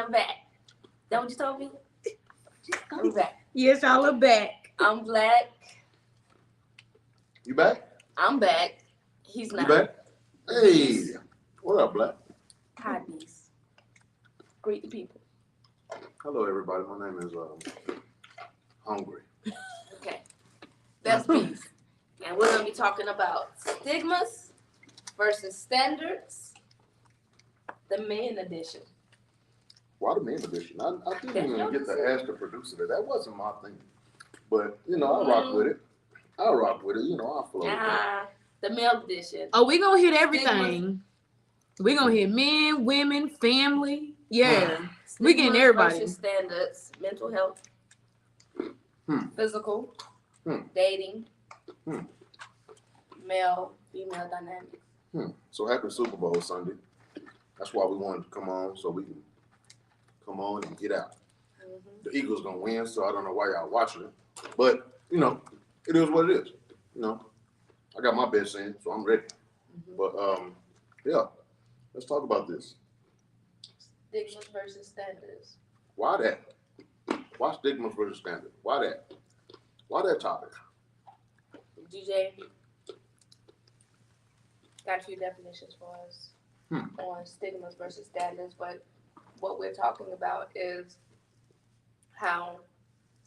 I'm back. That what you told me? I'm back. Yes, y'all are back. I'm black. You back? I'm back. He's not. You back? Hey, what up, Black? Hi, Beast. Greet the people. Hello, everybody. My name is Hungry. Okay. That's Beast. And we're going to be talking about stigmas versus standards, the men edition. Why the main edition? I didn't even get to ask the producer that. That wasn't my thing. But, you know, I rock with it. I rock with it. You know, I flow with it. The male edition. Oh, we gonna hit everything. We gonna hit men, women, family. Yeah, we getting everybody. Versus standards, mental health, physical, dating, male, female dynamics. So happy Super Bowl Sunday. That's why we wanted to come on, so we can come on and get out. The Eagles gonna win, so I don't know why y'all watching it. But, you know, it is what it is. You know, I got my best in, so I'm ready. But, yeah, let's talk about this. Stigmas versus standards. Why that? Why stigmas versus standards? Why that? Why that topic? DJ got a few definitions for us on stigmas versus standards, but what we're talking about is how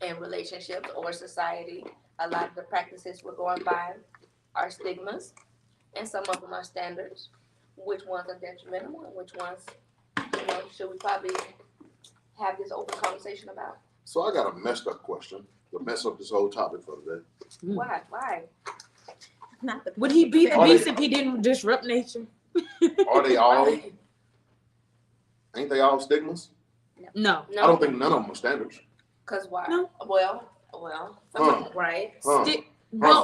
in relationships or society, a lot of the practices we're going by are stigmas, and some of them are standards. Which ones are detrimental and which ones, you know, should we probably have this open conversation about? So I got a messed up question to mess up this whole topic for today. Why? Would he beat the beast if he didn't disrupt nature? Are they all? Ain't they all stigmas? No. I don't think none of them are standards. Cause why? No. Well, right. Well, I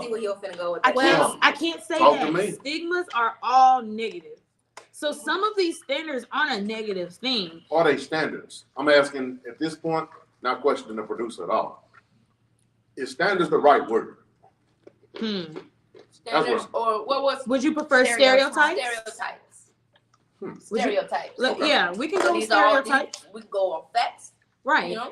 see where you're finna go with that. I can't say Talk to that. me. Stigmas are all negative. So some of these standards aren't a negative thing. Are they standards? I'm asking at this point, not questioning the producer at all. Is standards the right word? Standards or what was? Would you prefer stereotypes? Stereotypes. Okay. Yeah, we can go with We stereotypes. can go on facts. Right. You know,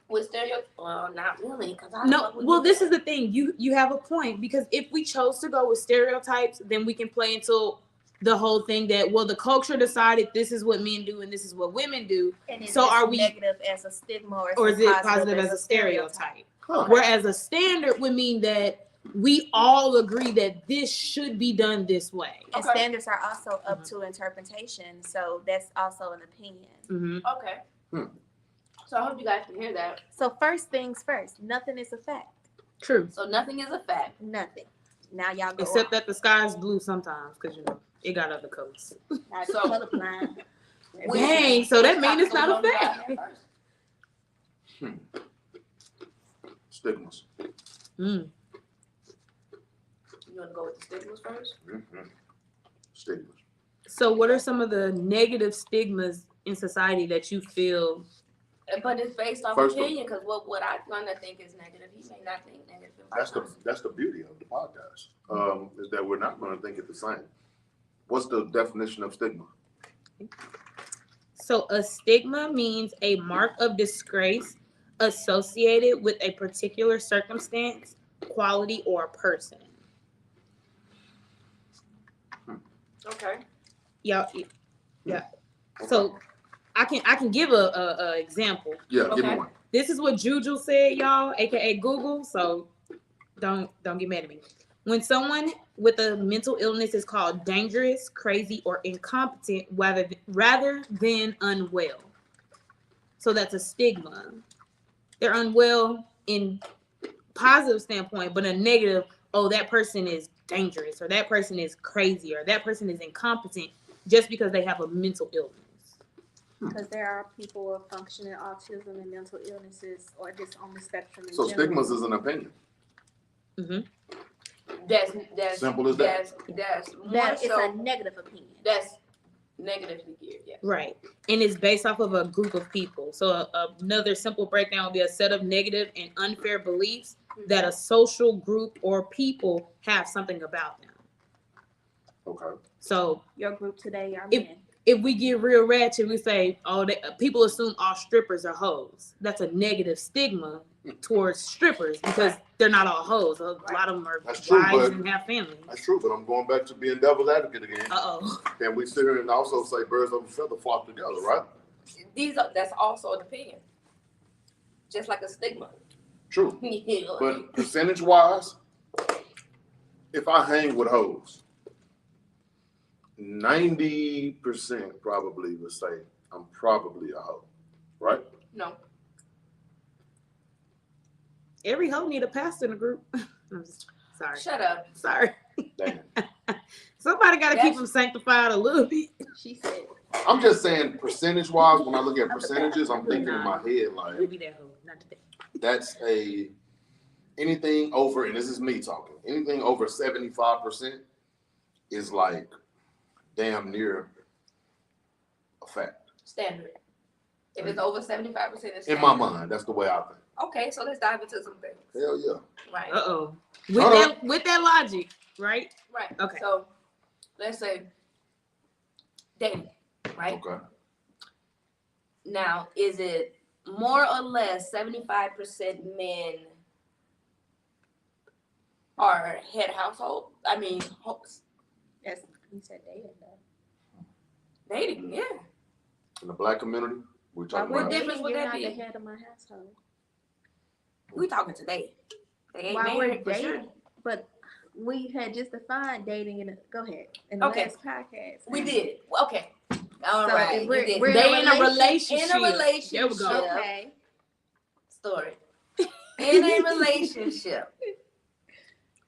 with stereotypes. Well, not really, because this is the thing. You have a point, because if we chose to go with stereotypes, then we can play into the whole thing that, well, the culture decided this is what men do and this is what women do. And so are we negative as a stigma or is it positive as a stereotype? Huh. Whereas a standard would mean that we all agree that this should be done this way. And standards are also up to interpretation, so that's also an opinion. Okay. So I hope you guys can hear that. So first things first, nothing is a fact. True. So nothing is a fact. Nothing. Now y'all go Except on. that the sky is blue sometimes, because you know it got other colors. So colorblind. Dang, so that means it's not a fact. Stigmas. You want to go with the stigmas first? Stigmas. So what are some of the negative stigmas in society that you feel? But it's based off opinion, because what I gonna think is negative, he may not think negative. That's the beauty of the podcast, is that we're not going to think it the same. What's the definition of stigma? So a stigma means a mark of disgrace associated with a particular circumstance, quality, or person. Okay. Yeah. So I can give a example. Yeah, give me one. This is what Juju said, y'all, aka Google. So don't get mad at me. When someone with a mental illness is called dangerous, crazy, or incompetent rather than unwell. So that's a stigma. They're unwell in positive standpoint, but a negative, oh, that person is dangerous, or that person is crazy, or that person is incompetent just because they have a mental illness. Because there are people with functioning autism and mental illnesses, or just on the spectrum. So stigmas is an opinion. That's simple as that. That is a negative opinion. That's negatively geared, yes. Right. And it's based off of a group of people. So another simple breakdown would be a set of negative and unfair beliefs that a social group or people have something about them. Okay. So your group today are men. if we get real ratchet, we say, oh, people assume all strippers are hoes. That's a negative stigma towards strippers because they're not all hoes. A lot of them are That's true, wives but and have families. That's true, but I'm going back to being devil's advocate again. Uh-oh. Can we sit here and also say birds of a feather flock together, right? That's also an opinion. Just like a stigma. True. But percentage wise, if I hang with hoes, 90% probably would say I'm probably a hoe, right? No. Every hoe need a pastor in the group. I'm just, sorry. Shut up. Sorry. Damn. Somebody got to keep them sanctified a little bit. She said. I'm just saying percentage wise, when I look at percentages, I'm thinking in my head like Maybe that hoe, not today. that's anything over, and this is me talking, anything over 75% is like damn near a fact. Standard. If it's over 75%, it's standard. In my mind, that's the way I think. Okay, so let's dive into some things. Hell yeah. Right. Uh-oh. With that logic, right? Right. Okay. So let's say dating, right? Okay. Now, is it more or less 75% men are head household? I mean, Yes, you said dating though. dating, yeah. In the black community, we're talking What about difference would You're that not be? the head of my household. We talking today. They ain't While we're married for sure. dating, but we had just defined dating in go ahead in the Okay. last podcast. We did. Okay. All So right. if we're- You did. we're They in a relationship. In a relationship. There we go. Okay. Story. In a relationship,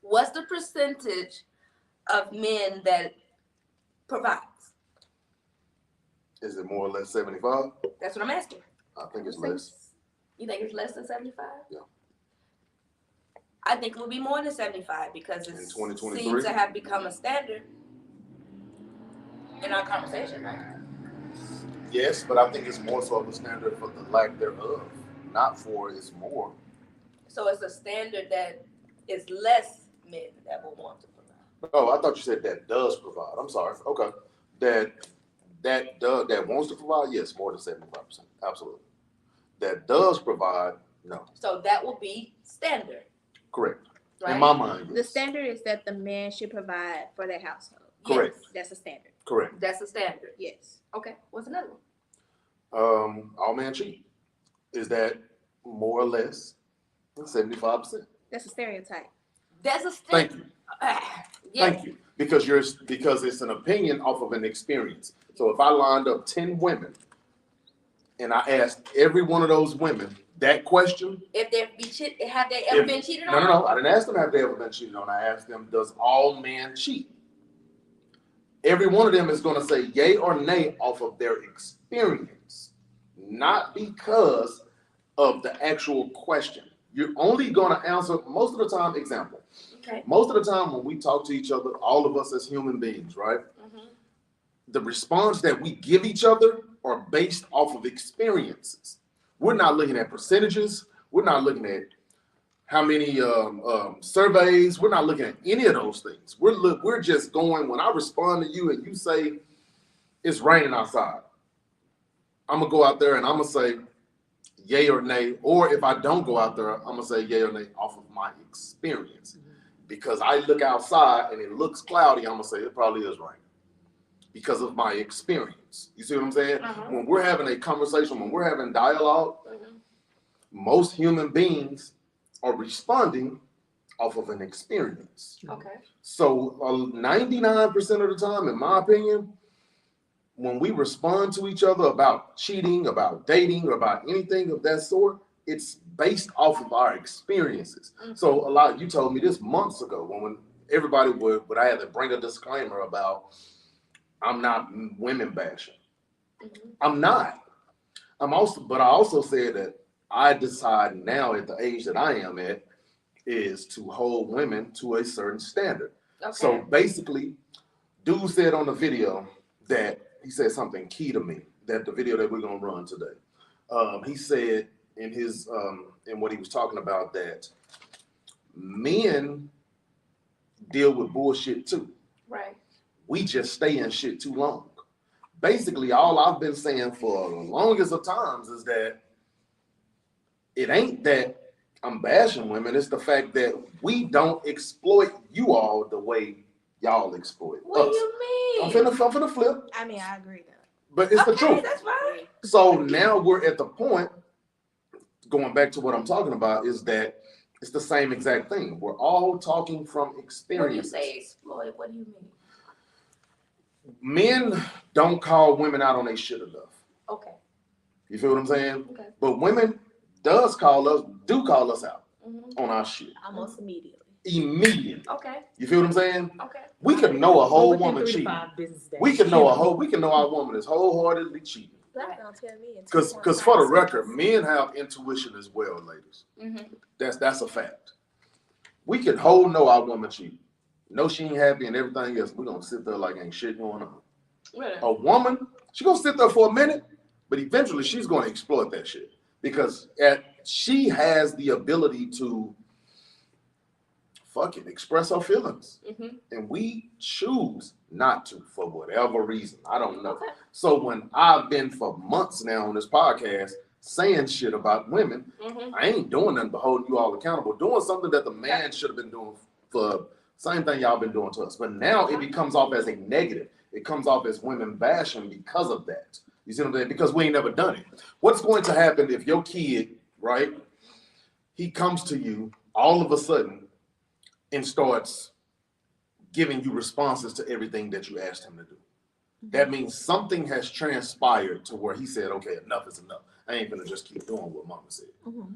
what's the percentage of men that provides? is it more or less 75? That's what I'm asking. I think it's less. You think it's less than 75? Yeah. I think it would be more than 75 because it In 2023? seems to have become a standard in our conversation, right? Yes, but I think it's more so of a standard for the lack thereof, not for it's more. So it's a standard that is less men that will want to provide. Oh, I thought you said that does provide. I'm sorry. Okay. That wants to provide, yes, more than 75%. Absolutely. That does provide, no. So that will be standard, Correct. right? In my mind, The yes. standard is that the man should provide for their household. Correct. Yes, that's a standard. Correct. That's a standard. Yes. Okay. What's another one? All man cheat. Is that more or less 75%? That's a stereotype. That's a Thank standard. you. Yes. Thank you. Because it's an opinion off of an experience. So if I lined up 10 women and I asked every one of those women that question. If have they ever been cheated on? No. I didn't ask them have they ever been cheated on. I asked them, does all men cheat? Every one of them is going to say yay or nay off of their experience, not because of the actual question. You're only going to answer most of the time. Example. Okay. Most of the time when we talk to each other, all of us as human beings, right? Mm-hmm. The response that we give each other are based off of experiences. We're not looking at percentages. We're not looking at how many surveys. We're not looking at any of those things. We're just going, when I respond to you and you say it's raining outside, I'm gonna go out there and I'm gonna say yay or nay. Or if I don't go out there, I'm gonna say yay or nay off of my experience. Because I look outside and it looks cloudy, I'm gonna say it probably is raining because of my experience. You see what I'm saying? Uh-huh. When we're having a conversation, when we're having dialogue, most human beings are responding off of an experience. Okay. So 99% of the time, in my opinion, when we respond to each other about cheating, about dating, or about anything of that sort, it's based off of our experiences. Mm-hmm. So you told me this months ago when everybody would I had to bring a disclaimer about I'm not women bashing. Mm-hmm. I'm not. But I also said that I decide now at the age that I am at is to hold women to a certain standard. Okay. So basically, dude said on the video that he said something key to me, that the video that we're gonna run today. He said in his in what he was talking about that men deal with bullshit too. Right. We just stay in shit too long. basically all I've been saying for the longest of times is that it ain't that I'm bashing women. It's the fact that we don't exploit you all the way y'all exploit What us. do you mean? I'm finna flip, I mean, I agree though. but it's the Okay, truth. that's right. So now we're at the point, going back to what I'm talking about, is that it's the same exact thing. We're all talking from When you experience. say exploit, what do you mean? Men don't call women out on their shit enough. Okay. You feel what I'm saying? Okay. But women do call us out on our shit. Almost immediately. Immediately. Okay. You feel what I'm saying? Okay. We could know a whole Within woman 3 to cheating. 5 business days. We can know our woman is wholeheartedly cheating. Black don't tell me. Because for the record, men have intuition as well, ladies. Mm-hmm. That's a fact. We can know our woman cheating. Know she ain't happy and everything else. We're gonna sit there like ain't shit going on. Really? A woman, she gonna sit there for a minute, but eventually she's gonna exploit that shit. Because she has the ability to fucking express her feelings. Mm-hmm. And we choose not to for whatever reason. I don't know. Okay. So when I've been for months now on this podcast saying shit about women, Mm-hmm. I ain't doing nothing but holding you all accountable, doing something that the man should have been doing for same thing y'all been doing to us. But now it becomes off as a negative. It comes off as women bashing because of that. You see what I'm saying? Because we ain't never done it. What's going to happen if your kid, right, he comes to you all of a sudden and starts giving you responses to everything that you asked him to do? That means something has transpired to where he said, okay, enough is enough. I ain't gonna just keep doing what mama said.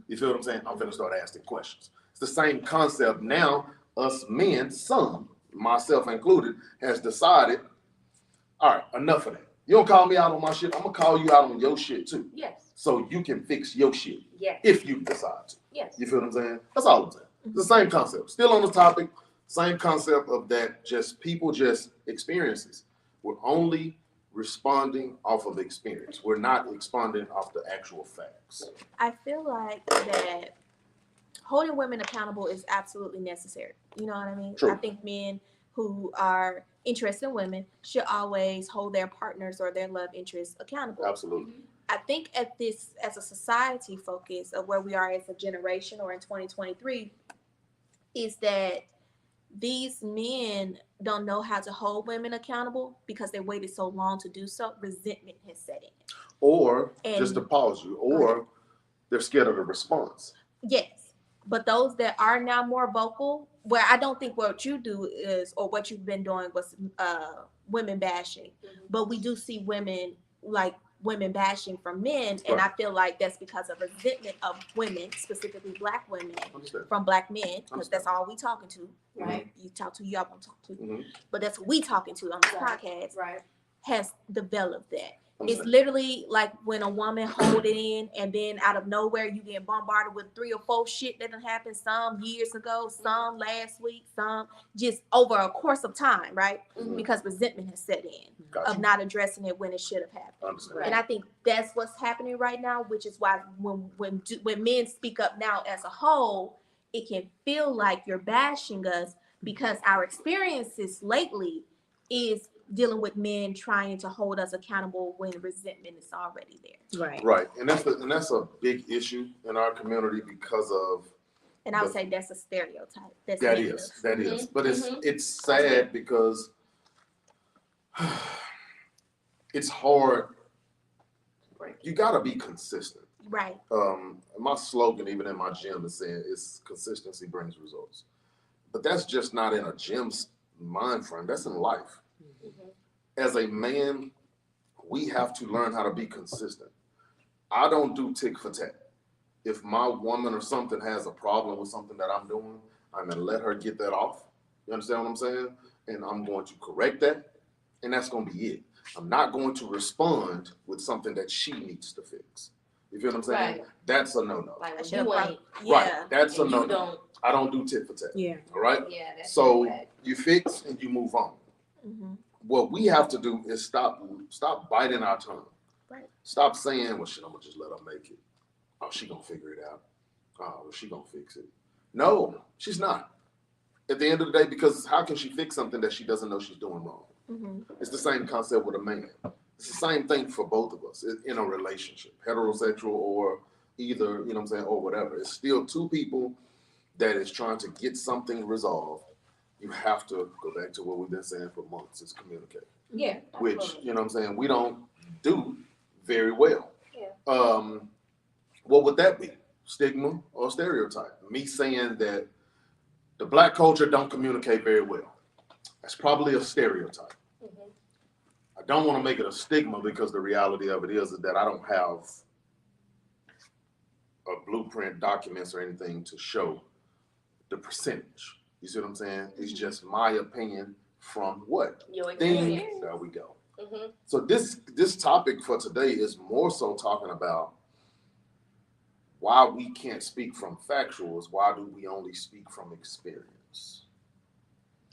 You feel what I'm saying? I'm gonna start asking questions. It's the same concept now. Us men, some, myself included, has decided, all right, enough of that. You don't call me out on my shit, I'm gonna call you out on your shit too. Yes. So you can fix your shit Yes. if you decide to. Yes. You feel what I'm saying? That's all I'm saying. It's the same concept. Still on the topic, same concept of that just people just experiences. We're only responding off of experience. We're not responding off the actual facts. I feel like that holding women accountable is absolutely necessary. You know what I mean? True. I think men who are interested in women should always hold their partners or their love interests accountable. Absolutely. I think at this, as a society focus of where we are as a generation or in 2023, is that these men don't know how to hold women accountable because they waited so long to do so. Resentment has set in. Or, And- just to pause you, or they're scared of the response. Yes, but those that are now more vocal, where I don't think what you do is, or what you've been doing was women bashing, but we do see women bashing from men, and I feel like that's because of resentment of women, specifically Black women, Understand. from Black men, because that's all we talking to. Right. You talk to, y'all won't talk to, Mm-hmm. but that's what we talking to on this Right. podcast. Right. Has developed that. It's Understand. literally like when a woman hold it in and then out of nowhere you get bombarded with 3 or 4 shit that done happened some years ago, some last week, some just over a course of time, right? Mhm. Because resentment has set in Gotcha. of not addressing it when it should have happened. Understand. Right. And I think that's what's happening right now, which is why when men speak up now as a whole, it can feel like you're bashing us because our experiences lately is dealing with men trying to hold us accountable when resentment is already there. Right. Right. And that's a big issue in our community because of And I would say that's a stereotype. That's that negative. is. That is. Mhm. But it's sad because it's hard. You gotta be consistent. Right. My slogan, even in my gym, is saying it's consistency brings results. But that's just not in a gym's mind frame. That's in life. As a man, we have to learn how to be consistent. I don't do tick for tat. If my woman or something has a problem with something that I'm doing, I'm gonna let her get that off. You understand what I'm saying? And I'm going to correct that, and that's gonna be it. I'm not going to respond with something that she needs to fix. You feel what I'm saying? Right. That's a no-no. Like I when should you have ain't. Right. That's a and you no-no. don't. I don't do tit for tat. Yeah. All right? Yeah. That's So whack. you fix and you move on. Mm-hmm. What we have to do is stop biting our tongue. Right. Stop saying, well, shit, I'm gonna just let her make it. Oh, she gonna figure it out. Oh, well, she gonna fix it. No, she's not. At the end of the day, because how can she fix something that she doesn't know she's doing wrong? Mm-hmm. It's the same concept with a man. It's the same thing for both of us in a relationship, heterosexual or either, you know what I'm saying, or whatever. It's still two people that is trying to get something resolved. You have to go back to what we've been saying for months, is communicate. Yeah. Which, absolutely. you know what I'm saying, we don't do very well. Yeah. What would that be? Stigma or stereotype? Me saying that the black culture don't communicate very well. That's probably a stereotype. Mhm. I don't want to make it a stigma because the reality of it is that I don't have a blueprint, documents, or anything to show the percentage. You see what I'm saying? It's just my opinion from what? Your Thing. experience. There we go. Mhm. So this topic for today is more so talking about why we can't speak from factuals. Why do we only speak from experience?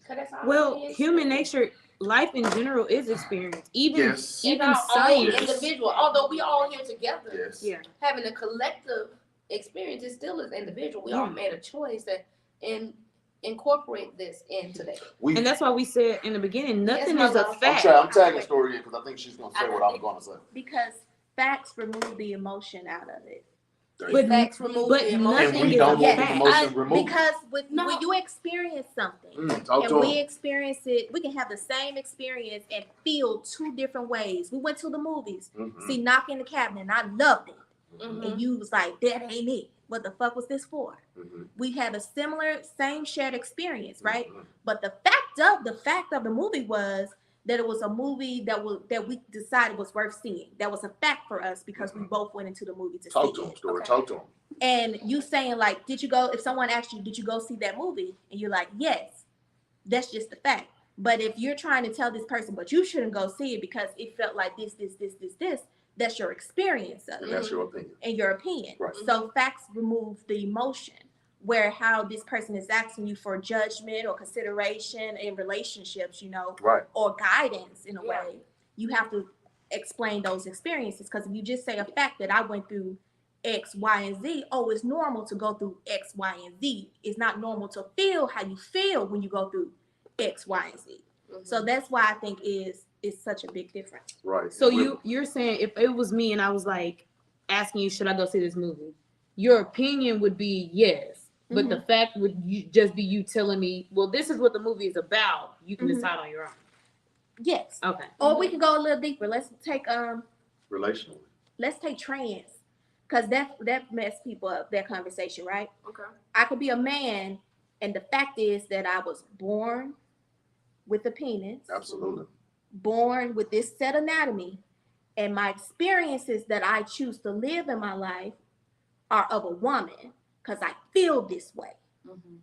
'Cause that's all Well, it is. human nature, life in general is experience. Even Yes. In even our own science. Yes. individual, although we all here together, Yes. Yeah. having a collective experience, it still is individual. We all Yeah. made a choice that incorporate this in today. And that's why we said in the beginning, nothing Yes, is a my love. fact. I'm tagging Story in because I think she's gonna say what I'm gonna say. Because facts remove the emotion out of it. But Facts remove but the emotion. And we nothing is don't a want the fact. emotion removed. Because when No. you experience something Talk and to we him. experience it, we can have the same experience and feel two different ways. We went to the movies, Mhm. see Knock in the Cabin, and I loved it. Mhm. And you was like, that ain't it. What the fuck was this for? Mhm. We had a similar, same shared experience, right? Mhm. But the fact of the movie was that it was a movie that we decided was worth seeing. That was a fact for us because we both went into the movie to Talk see to him, it. Story. Okay. Talk to him. And you saying like, did you go? If someone asked you, did you go see that movie? And you're like, yes, that's just the fact. But if you're trying to tell this person, but you shouldn't go see it because it felt like this, that's your experience of And it that's your opinion. and your opinion. Right. So facts remove the emotion, where how this person is asking you for judgment or consideration in relationships, Right. or guidance in a Yeah. way. You have to explain those experiences, because if you just say a fact that I went through X, Y, and Z, oh, it's normal to go through X, Y, and Z. It's not normal to feel how you feel when you go through X, Y, and Z. Mhm. So that's why I think it's such a big difference. Right. So And you're saying if it was me and I was like asking you, should I go see this movie? Your opinion would be yes, but the fact would just be you telling me, well, this is what the movie is about. You can decide on your own. Yes. Okay. Or we can go a little deeper. Let's take relationally. let's take trans, because that messed people up, that conversation, right? Okay. I could be a man, and the fact is that I was born with a penis, Absolutely. born with this set anatomy, and my experiences that I choose to live in my life are of a woman because I feel this way. Mhm.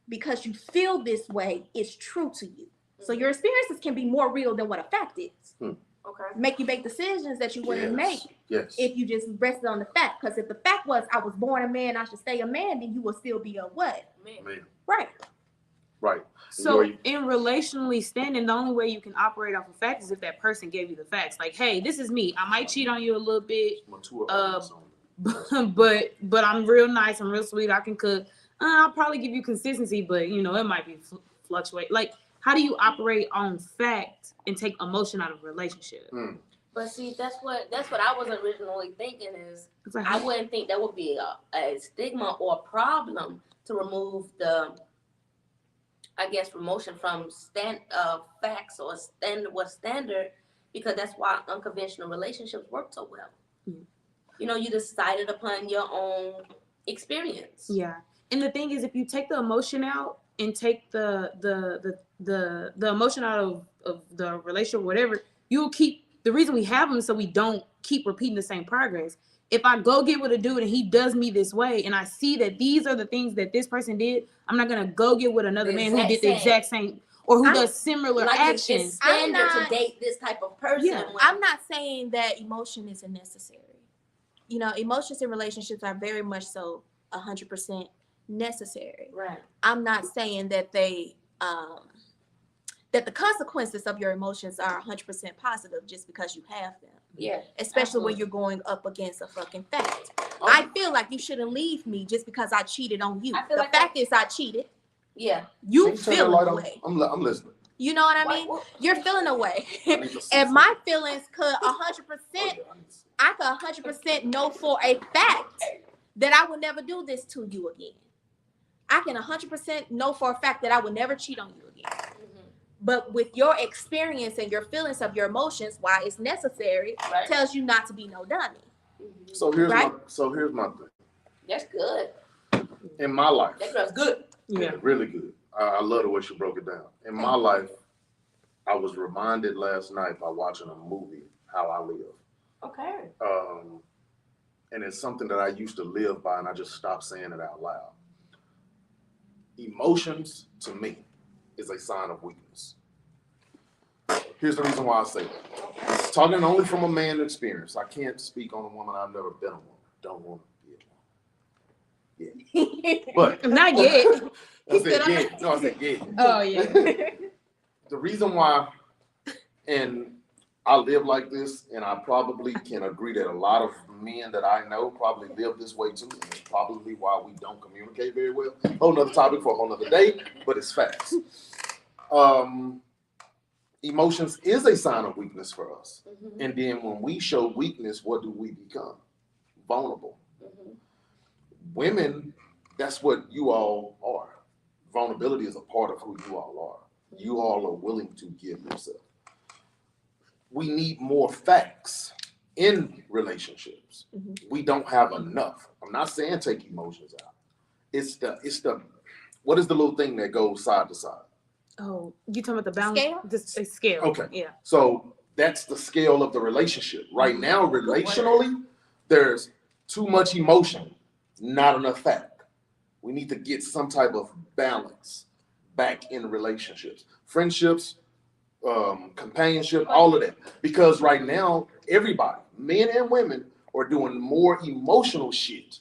Because you feel this way, it's true to you. So your experiences can be more real than what a fact is. Okay. Make you make decisions that you wouldn't make Yes. if you just rested on the fact. Because if the fact was I was born a man, I should stay a man, then you will still be a what? Man. Right. Right. So Enjoy- in relationally standing, the only way you can operate off of facts is if that person gave you the facts. Like, hey, this is me. I might cheat on you a little bit, Mature but I'm real nice. I'm real sweet. I can cook. I'll probably give you consistency, but it might be fluctuate. Like, how do you operate on fact and take emotion out of a relationship? But see, that's what I was originally thinking is It's like, I wouldn't think that would be a stigma or a problem to remove the, I guess, promotion from facts or standard, because that's why unconventional relationships work so well. You decided upon your own experience. yeah. And the thing is, if you take the emotion out and take the emotion out of the relationship, whatever, you'll keep the reason we have them so we don't keep repeating the same progress. If I go get with a dude and he does me this way, and I see that these are the things that this person did, I'm not gonna go get with another man who did the exact same or who does similar like actions. It's standard I'm not- to date this type of person. Yeah. I'm not saying that emotion isn't necessary. Emotions in relationships are very much so 100% necessary. Right. I'm not saying that they that the consequences of your emotions are 100% positive just because you have them. Yeah. Especially when Absolutely. you're going up against a fucking fact. I feel like you shouldn't leave me just because I cheated on you. I feel The like fact is I cheated. Yeah. Can You you turn that feel light the on? way. I'm listening. You know what I mean? You're feeling a way. And my feelings could 100%, I could 100% know for a fact that I would never do this to you again. I can 100% know for a fact that I would never cheat on you again. But with your experience and your feelings of your emotions, why it's necessary, tells you not to be no dummy. So here's my thing. That's good. In my life, That girl's good. Yeah. really good. I love the way she broke it down. In my life, I was reminded last night by watching a movie how I live. Okay. And it's something that I used to live by, and I just stopped saying it out loud. Emotions, to me, is a sign of weakness. Here's the reason why I say that. Talking only from a man experience. I can't speak on a woman. I've never been a woman. Don't want to be a woman. Yeah. But Not yet. I said yeah. No, I said yeah. Oh yeah. The reason why, and I live like this, and I probably can agree that a lot of men that I know probably live this way too. And it's probably why we don't communicate very well. Whole nother topic for a whole nother day, but it's facts. Emotions is a sign of weakness for us. And then when we show weakness, what do we become? Vulnerable. Women, that's what you all are. Vulnerability is a part of who you all are. You all are willing to give yourself. We need more facts in relationships. We don't have enough. I'm not saying take emotions out. It's the what is the little thing that goes side to side? Oh, you talking about the balance? Scale? The scale. Okay. Yeah. So that's the scale of the relationship. Right now, relationally, there's too much emotion, not enough fact. We need to get some type of balance back in relationships, friendships, companionship, all of that. Because right now, everybody, men and women, are doing more emotional shit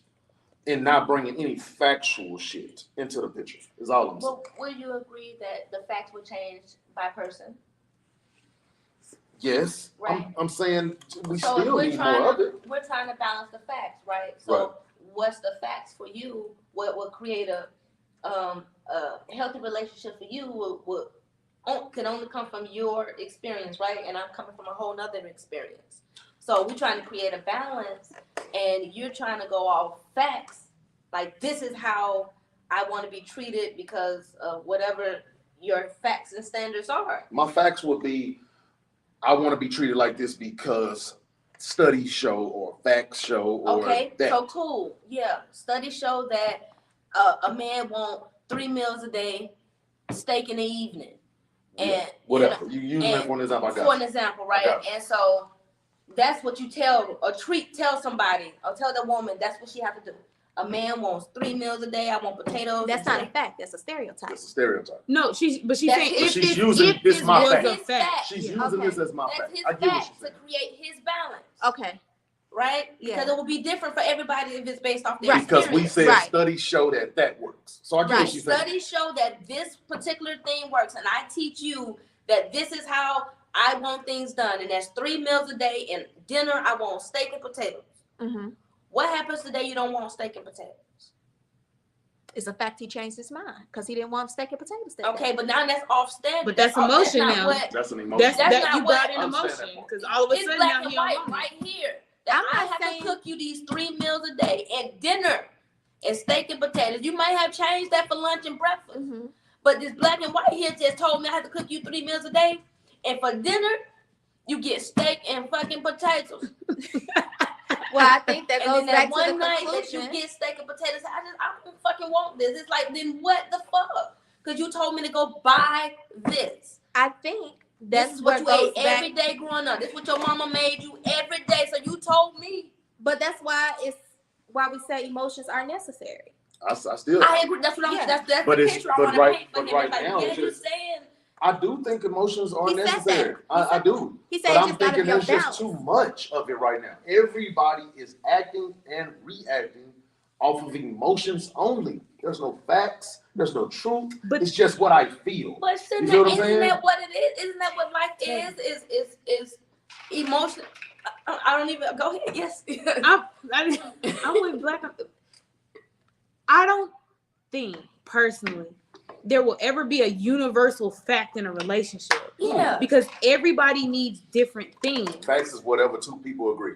and not bringing any factual shit into the picture. Is all I'm saying. Well, will you agree that the facts will change by person? Yes, Right. I'm saying we So still need more of it. we're trying to balance the facts, right? So what's the facts for you? What will create a healthy relationship for you can only come from your experience, right? And I'm coming from a whole nother experience. So we're trying to create a balance, and you're trying to go off facts. Like, this is how I want to be treated because of whatever your facts and standards are. My facts would be, I want to be treated like this because studies show or facts show or that. So cool. Yeah. Studies show that a man wants 3 meals a day, steak in the evening. And whatever. You use that for an example. For an example, right? And so that's what you tell somebody or tell the woman that's what she has to do. A man wants 3 meals a day. I want potatoes. That's not a fact. That's a stereotype. It's a stereotype. No, she's saying if she's using this my fact. She's using this as my fact. His I get what fact she's to saying. create his balance. Okay. Right? Yeah. Because it will be different for everybody if it's based off their Because we experience. said studies show that works. So I get what she's saying. Studies show that this particular thing works, and I teach you that this is how I want things done, and that's 3 meals a day, and dinner I want steak and potatoes. What happens today you don't want steak and potatoes? It's a fact he changed his mind because he didn't want steak and potatoes. Okay, but now that's off standard. But that's emotion now. That's an emotion. That's you brought in emotion because all of a sudden now he white right here. That I have to cook you these 3 meals a day and dinner and steak and potatoes. You might have changed that for lunch and breakfast, but this black and white here just told me I have to cook you 3 meals a day, and for dinner you get steak and fucking potatoes. Well, I think that goes and then back that to one the night conclusion. that you get steak and potatoes, I don't fucking want this. It's like, then what the fuck? Because you told me to go buy this. I think this is what you ate every day growing up. This is what your mama made you every day. So you told me. But that's why we say emotions are necessary. I still. I agree. That's what I'm. That's but the it's picture I want to paint for him. right Like, now, yeah, it's he's just, saying. I do think emotions are He said necessary. that. I do. He said but it's I'm just gotta thinking be a there's just too much of it right now. Everybody is acting and reacting off of emotions only. There's no facts. There's no truth. But it's just what I feel. But isn't that what it is? Isn't that what life is? Is emotion? I don't even go ahead. Yes. I'm with Black. I don't think personally there will ever be a universal fact in a relationship. Yeah. Because everybody needs different things. Facts is whatever two people agree.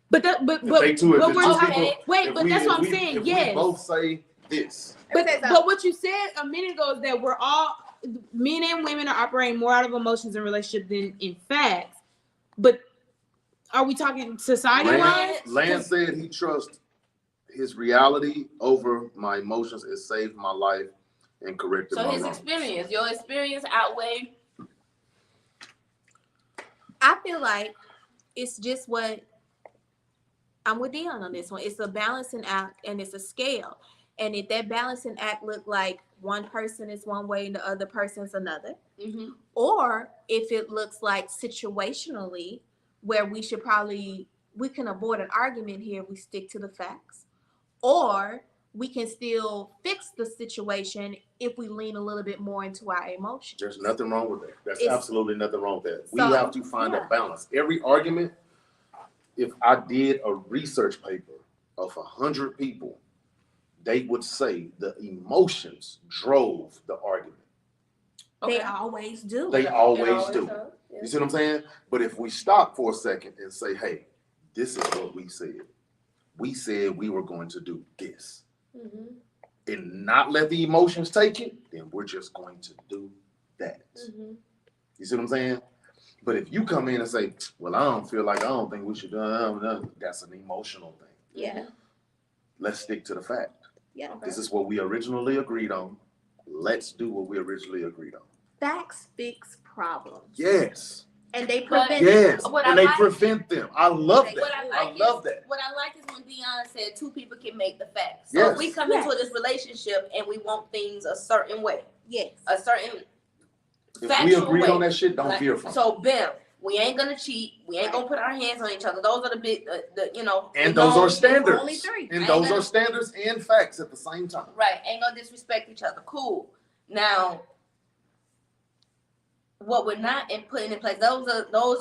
But If we're two talking. people, Wait, but that's what I'm saying. If Yes. we both say this. But what you said a minute ago is that we're all men and women are operating more out of emotions in relationship than in facts. But are we talking society-wise? Lance said he trusts his reality over my emotions. It saved my life and corrected my wrongs. Experience, your experience outweigh. I feel like it's just what I'm with Dion on this one. It's a balancing act and it's a scale. And if that balancing act look like one person is one way and the other person is another, or if it looks like situationally where we can avoid an argument here if we stick to the facts, or we can still fix the situation if we lean a little bit more into our emotions. There's nothing wrong with that. There's absolutely nothing wrong with that. We So, have to find a balance. Every argument, if I did a research paper of 100 people, they would say the emotions drove the argument. They always do. They always do. You see what I'm saying? But if we stop for a second and say, hey, this is what we said. We said we were going to do this. And not let the emotions take it, then we're just going to do that. You see what I'm saying? But if you come in and say, well, I don't think we should do that's an emotional thing. Yeah. Let's stick to the fact. Yeah. This is what we originally agreed on. Let's do what we originally agreed on. Facts fix problems. Yes. And they prevent Yes. What and I they like- prevent them. I love that. What I love that. What I like is when Dion said two people can make the facts. So Yes. if we come into this relationship and we want things a certain way, Yes. a certain If we factual agreed way. on that shit, don't Like, veer from it. so bam, we ain't gonna cheat. We ain't gonna put our hands on each other. Those are the big, And those are standards. Only three. And I those know. are standards and facts at the same time. Right. Ain't gonna disrespect each other. Cool. Now, what we're not putting in place, those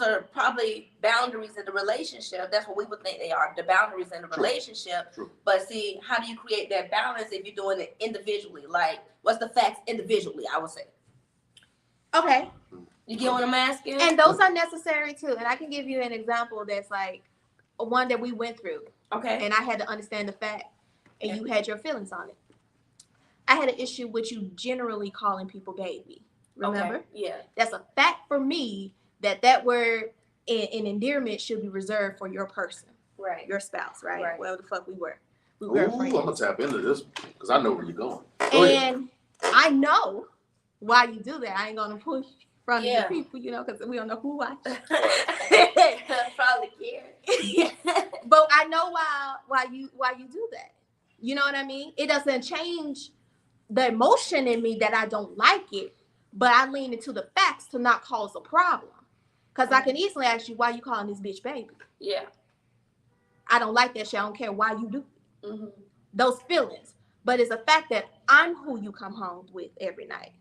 are probably boundaries in the relationship. That's what we would think they are, the boundaries in the relationship. True. But see, how do you create that balance if you're doing it individually? Like, what's the facts individually, I would say. Okay. You get what I'm asking? And those are necessary too. And I can give you an example that's like one that we went through. Okay. And I had to understand the fact and you had your feelings on it. I had an issue with you generally calling people baby. Remember? Okay. Yeah. That's a fact for me that word in endearment should be reserved for your person, Right. your spouse, right? Right. Well, the fuck we were. We Ooh, were I'm friends. gonna tap into this because I know where you're going. Go ahead. And I know why you do that. I ain't gonna push in front Yeah. of the people, because we don't know who watch. Probably care. But I know why you do that. You know what I mean? It doesn't change the emotion in me that I don't like it, but I lean into the facts to not cause a problem. Because I can easily ask you, why you calling this bitch baby? Yeah. I don't like that shit. I don't care why you do it. Mm-hmm. Those feelings. But it's a fact that I'm who you come home with every night.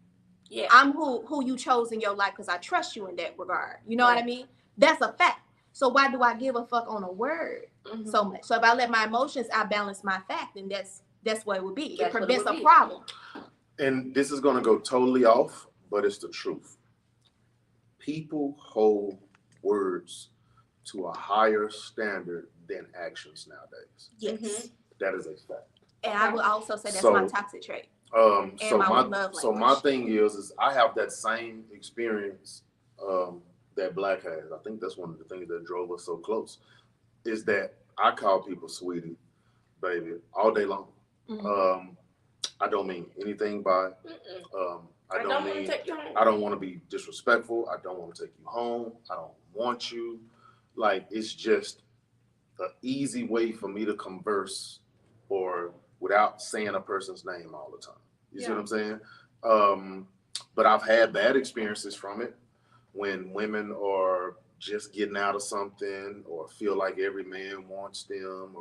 Yeah. I'm who you chose in your life because I trust you in that regard. You know what I mean? That's a fact. So why do I give a fuck on a word so much? So if I let my emotions outbalance my fact, then that's what it would be. That's it what prevents would a be. problem. And this is gonna go totally off, but it's the truth. People hold words to a higher standard than actions nowadays. Yes. That is a fact. And I would also say that's So- my toxic trait. So my my love my language. thing is I have that same experience that Black has. I think that's one of the things that drove us so close. Is that I call people sweetie, baby, all day long. Mhm. I don't mean anything by. I don't want to mean. take you home. I don't want to be disrespectful. I don't want to take you home. I don't want you. Like, it's just an easy way for me to converse or without saying a person's name all the time. You see what I'm saying? But I've had bad experiences from it when women are just getting out of something or feel like every man wants them.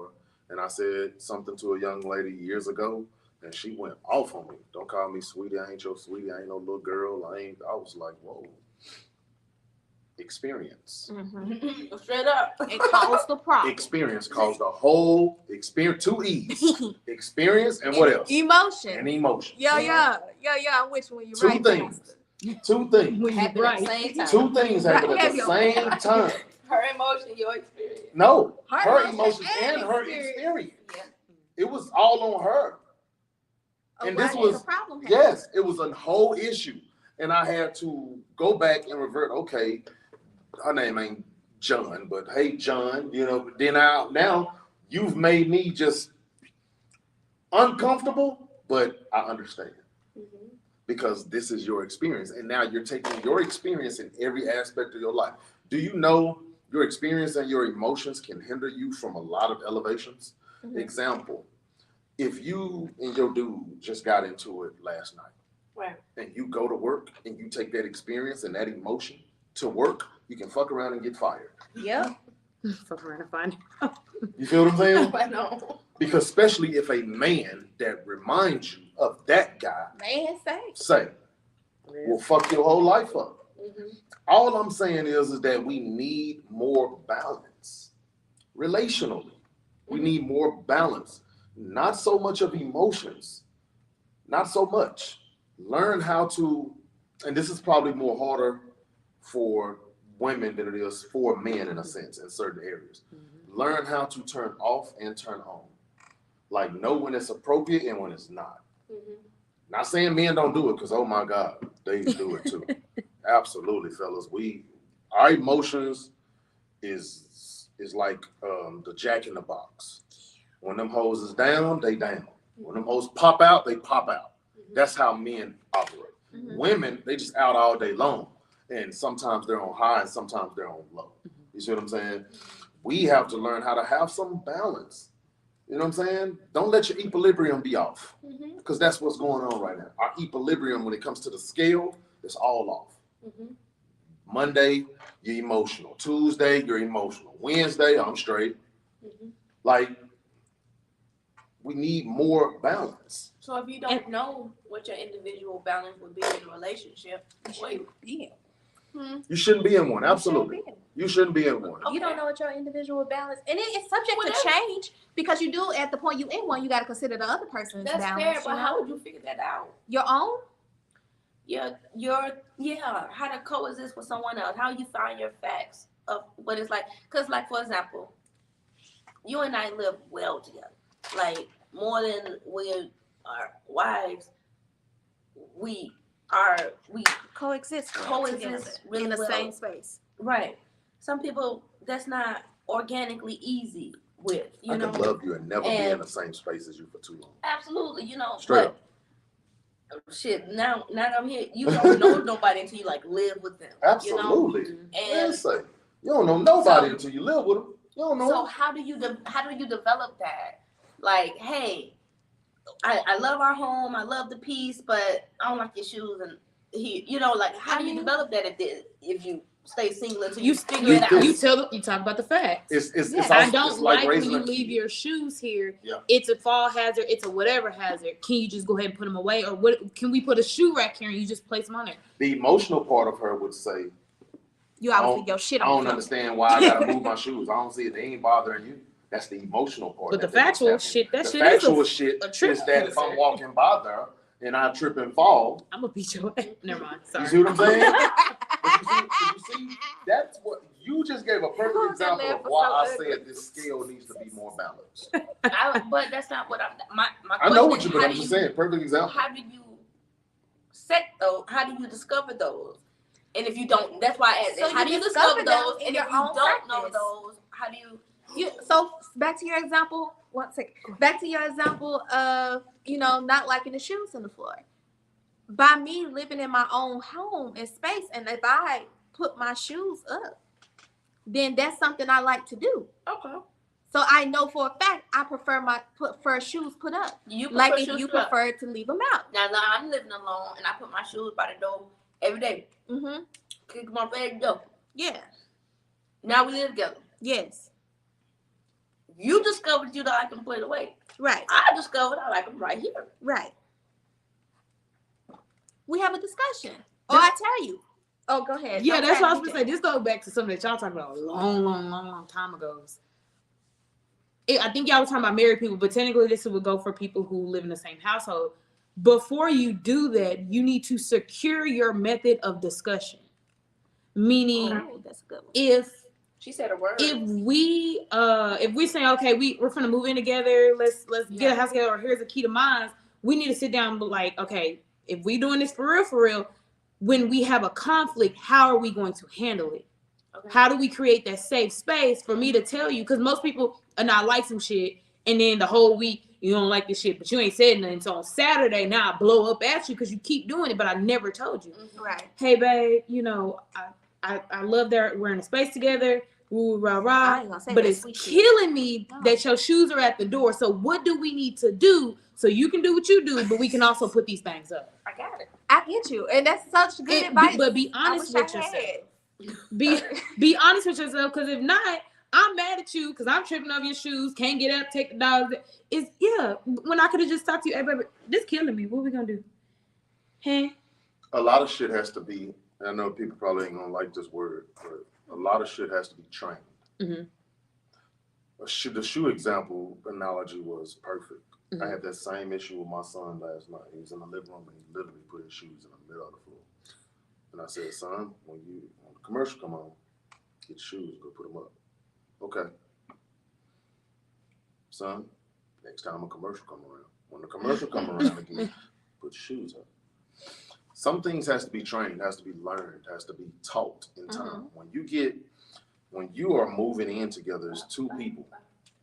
And I said something to a young lady years ago and she went off on me. Don't call me sweetie. I ain't your sweetie. I ain't no little girl. I was like, whoa. experience. Mm-hmm. Straight up. It caused the problem. Experience caused the whole experience. 2 E's. Experience and what else? Emotion. And emotion. Yeah. I'm with you when you're 2 right. things. Pastor. 2 things. When you Happen at the right. same time. 2 things happen at the Right. same time. Her emotion, your experience. No, Her her emotions emotions and and her experience. experience. Yeah. It was all on her. And this was, problem. yes, it was a whole issue. And I had to go back and revert, okay, her name ain't John, but hey, John, you know, then now you've made me just uncomfortable, but I understand. Mm-hmm. Because this is your experience. And now you're taking your experience in every aspect of your life. Do you know your experience and your emotions can hinder you from a lot of elevations? Mm-hmm. Example, if you and your dude just got into it last night, right, and you go to work and you take that experience and that emotion to work, you can fuck around and get fired. Yep. Fuck around and find. You feel what I'm saying? I know. Because especially if a man that reminds you of that guy Man, say, will fuck your whole life up. Mm-hmm. All I'm saying is that we need more balance relationally. We need more balance, not so much of emotions, not so much. Learn how to, and this is probably more harder for women than it is for men in a sense in certain areas. Learn how to turn off and turn on. Like know when it's appropriate and when it's not. Mm-hmm. Not saying men don't do it, because oh my God, they do it too. Absolutely, fellas. Our emotions is like the Jack in the Box. When them hoes is down, they down. When them hoes pop out, they pop out. That's how men operate. Mm-hmm. Women, they just out all day long. And sometimes they're on high and sometimes they're on low. You see what I'm saying? We have to learn how to have some balance. You know what I'm saying? Don't let your equilibrium be off. Mm-hmm. Because that's what's going on right now. Our equilibrium, when it comes to the scale, is all off. Mm-hmm. Monday, you're emotional. Tuesday, you're emotional. Wednesday, I'm straight. Mm-hmm. Like, we need more balance. So if you don't know what your individual balance would be in a relationship, You shouldn't be in one. Absolutely. You shouldn't be in one. You don't know what your individual balance, and it's subject to change because you do at the point you in one, you got to consider the other person's that's balance. fair, but how would you figure that out? Your own? How to coexist with someone else, how you find your facts of what it's like. Because, like, for example, you and I live well together. Like, more than we are wives, we coexist really in the well. same space. Right. Some people, that's not organically easy with, I could love you and never be in the same space as you for too long. Absolutely, Straight up. Shit, now that I'm here, you don't know nobody until you, like, live with them. Absolutely. You know? And you don't know nobody until you live with them. You don't know. so how do you develop that? Like, hey, I love our home, I love the peace, but I don't like your shoes, and how do you develop that if you stay single until you figure it out? You talk about the facts. It's I don't like like when raising you a kid. leave your shoes here. Yeah. It's a fall hazard. It's a whatever hazard. Can you just go ahead and put them away, or what? Can we put a shoe rack here and you just place them on there? The emotional part of her would say, You always leave your shit on. I don't understand why I gotta move my shoes. I don't see it. They ain't bothering you. That's the emotional part. But the factual shit, is that if I'm walking by there and I trip and fall, I'm gonna beat your ass. Never mind. Sorry. You see what I'm saying? you see, that's what you just gave a perfect example of why I said this scale needs to be more balanced. But that's not what my I know what question you're is, just saying. Perfect example. How do you set those? How do you discover those? And if you don't, that's why I asked. So how do you discover those? And if you don't know practice. those, how do you? So back to your example. 1 second. Back to your example of not liking the shoes on the floor. By me living in my own home and space, and if I put my shoes up, then that's something I like to do. Okay. So I know for a fact I prefer shoes put up. You like if you prefer to leave them out. Now I'm living alone and I put my shoes by the door every day. Mm-hmm. Kick them off the door. Yeah. Now we live together. Yes. You discovered you don't like them put away. Right. I discovered I like them right here. Right. We have a discussion. Or I tell you, Oh, go ahead. Yeah, Don't that's what I tag was me, gonna say. This goes back to something that y'all talking about a long time ago. I think y'all were talking about married people, but technically this would go for people who live in the same household. Before you do that, you need to secure your method of discussion. Meaning, Oh, that's a good one. if She said a word. if we say, okay, we're gonna move in together, let's get a house together, or here's a key to mine, we need to sit down and be like, okay, if we doing this for real, when we have a conflict, how are we going to handle it? Okay. How do we create that safe space for me to tell you? Because most people are not like some shit, and then the whole week you don't like this shit, but you ain't said nothing. So on Saturday, now I blow up at you because you keep doing it, but I never told you. Right. Hey, babe, you know, I love that we're in a space together. Ooh, rah, rah. But it's killing me that your shoes are at the door. So what do we need to do so you can do what you do, but we can also put these things up? I got it. I get you. And that's such good advice. But be honest with yourself. Be honest with yourself, because if not, I'm mad at you because I'm tripping over your shoes, can't get up, take the dogs. When I could have just talked to you, hey, baby, this killing me. What are we going to do? Hey? A lot of shit has to be, and I know people probably ain't going to like this word, but a lot of shit has to be trained. Mm-hmm. The shoe example analogy was perfect. Mm-hmm. I had that same issue with my son last night. He was in the living room and he literally put his shoes in the middle of the floor. And I said, son, when the commercial come on, get your shoes, go put them up. Okay. Son, next time a commercial come around. When the commercial come around again, put your shoes up. Some things has to be trained, has to be learned, has to be taught in time. Mm-hmm. When you are moving in together, it's two people.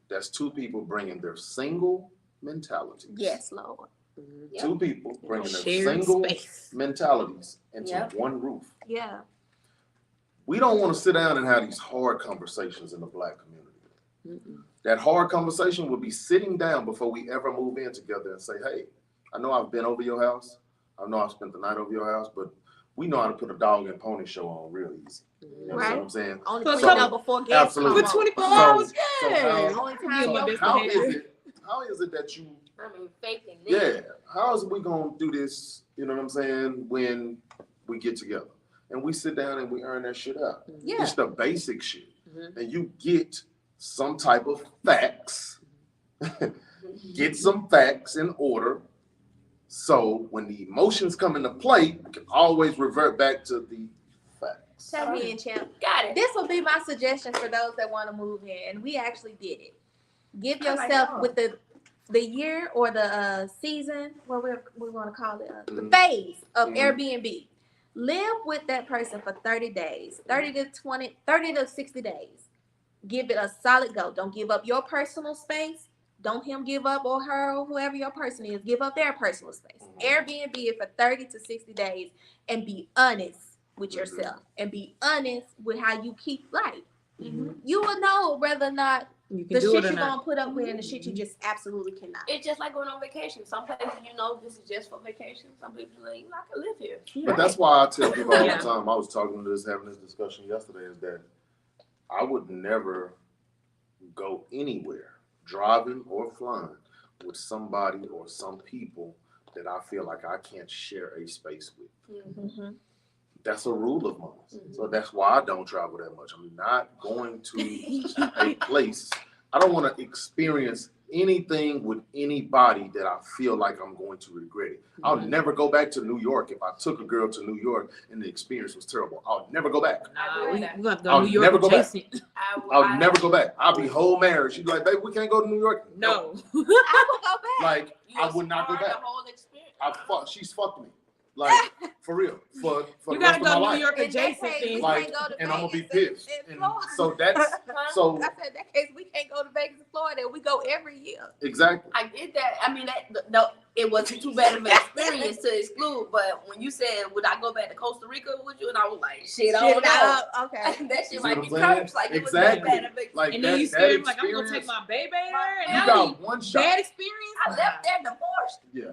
That's two people bringing their single mentalities. Yes, Lord. Mm-hmm. Two people bringing their single mentalities into one roof. Yeah. We don't want to sit down and have these hard conversations in the Black community. Mm-mm. That hard conversation would be sitting down before we ever move in together and say, hey, I know I've been over your house. I know I've spent the night over your house, but we know how to put a dog and pony show on real easy. You know what I'm saying? Only put it before guests come for 24 hours. How is it that you? I mean, faking it. Yeah. How is we gonna do this? You know what I'm saying? When we get together and we sit down and we earn that shit out. Yeah. It's the basic shit, and you get some type of facts. Get some facts in order. So when the emotions come into play, we can always revert back to the facts. Tell me in, champ. Got it. This will be my suggestion for those that want to move in, and we actually did it. Give yourself with the year or the season, what we want to call it, the phase of Airbnb. Live with that person for 30 days, 30 to 60 days. Give it a solid go. Don't give up your personal space. Don't him give up, or her, or whoever your person is, give up their personal space. Airbnb it for 30 to 60 days and be honest with yourself and be honest with how you keep life. Mm-hmm. You will know whether or not the shit you're going to put up with and the shit you just absolutely cannot. It's just like going on vacation. Some places, this is just for vacation. Some people like, I can live here. But that's why I tell people all the time, I was talking to having this discussion yesterday, is that I would never go anywhere, driving or flying, with somebody or some people that I feel like I can't share a space with. Mm-hmm. That's a rule of mine. Mm-hmm. So that's why I don't travel that much. I'm not going to a place. I don't want to experience anything with anybody that I feel like I'm going to regret it. Mm-hmm. I'll never go back to New York if I took a girl to New York and the experience was terrible. I'll never go back. We're going to go to New York adjacent. I'll never go back. I'll be whole married. She'd be like, babe, we can't go to New York. No. I will go back. Like, I would not go back. The whole experience. She's fucked me. Like, for real. For you the gotta rest of go my to New life. York adjacent thing. Like, and I'm gonna be pissed. And so that's I said in that case we can't go to Vegas and Florida. We go every year. Exactly. I get that. I mean, it wasn't too bad of an experience to exclude. But when you said, would I go back to Costa Rica with you? And I was like, shit, I don't know. Okay. That shit might be cursed. Like, it was that bad of an experience. Like, and then you scared like, I'm going to take my baby there. And you got one shot. Bad experience. I left there divorced. Yeah.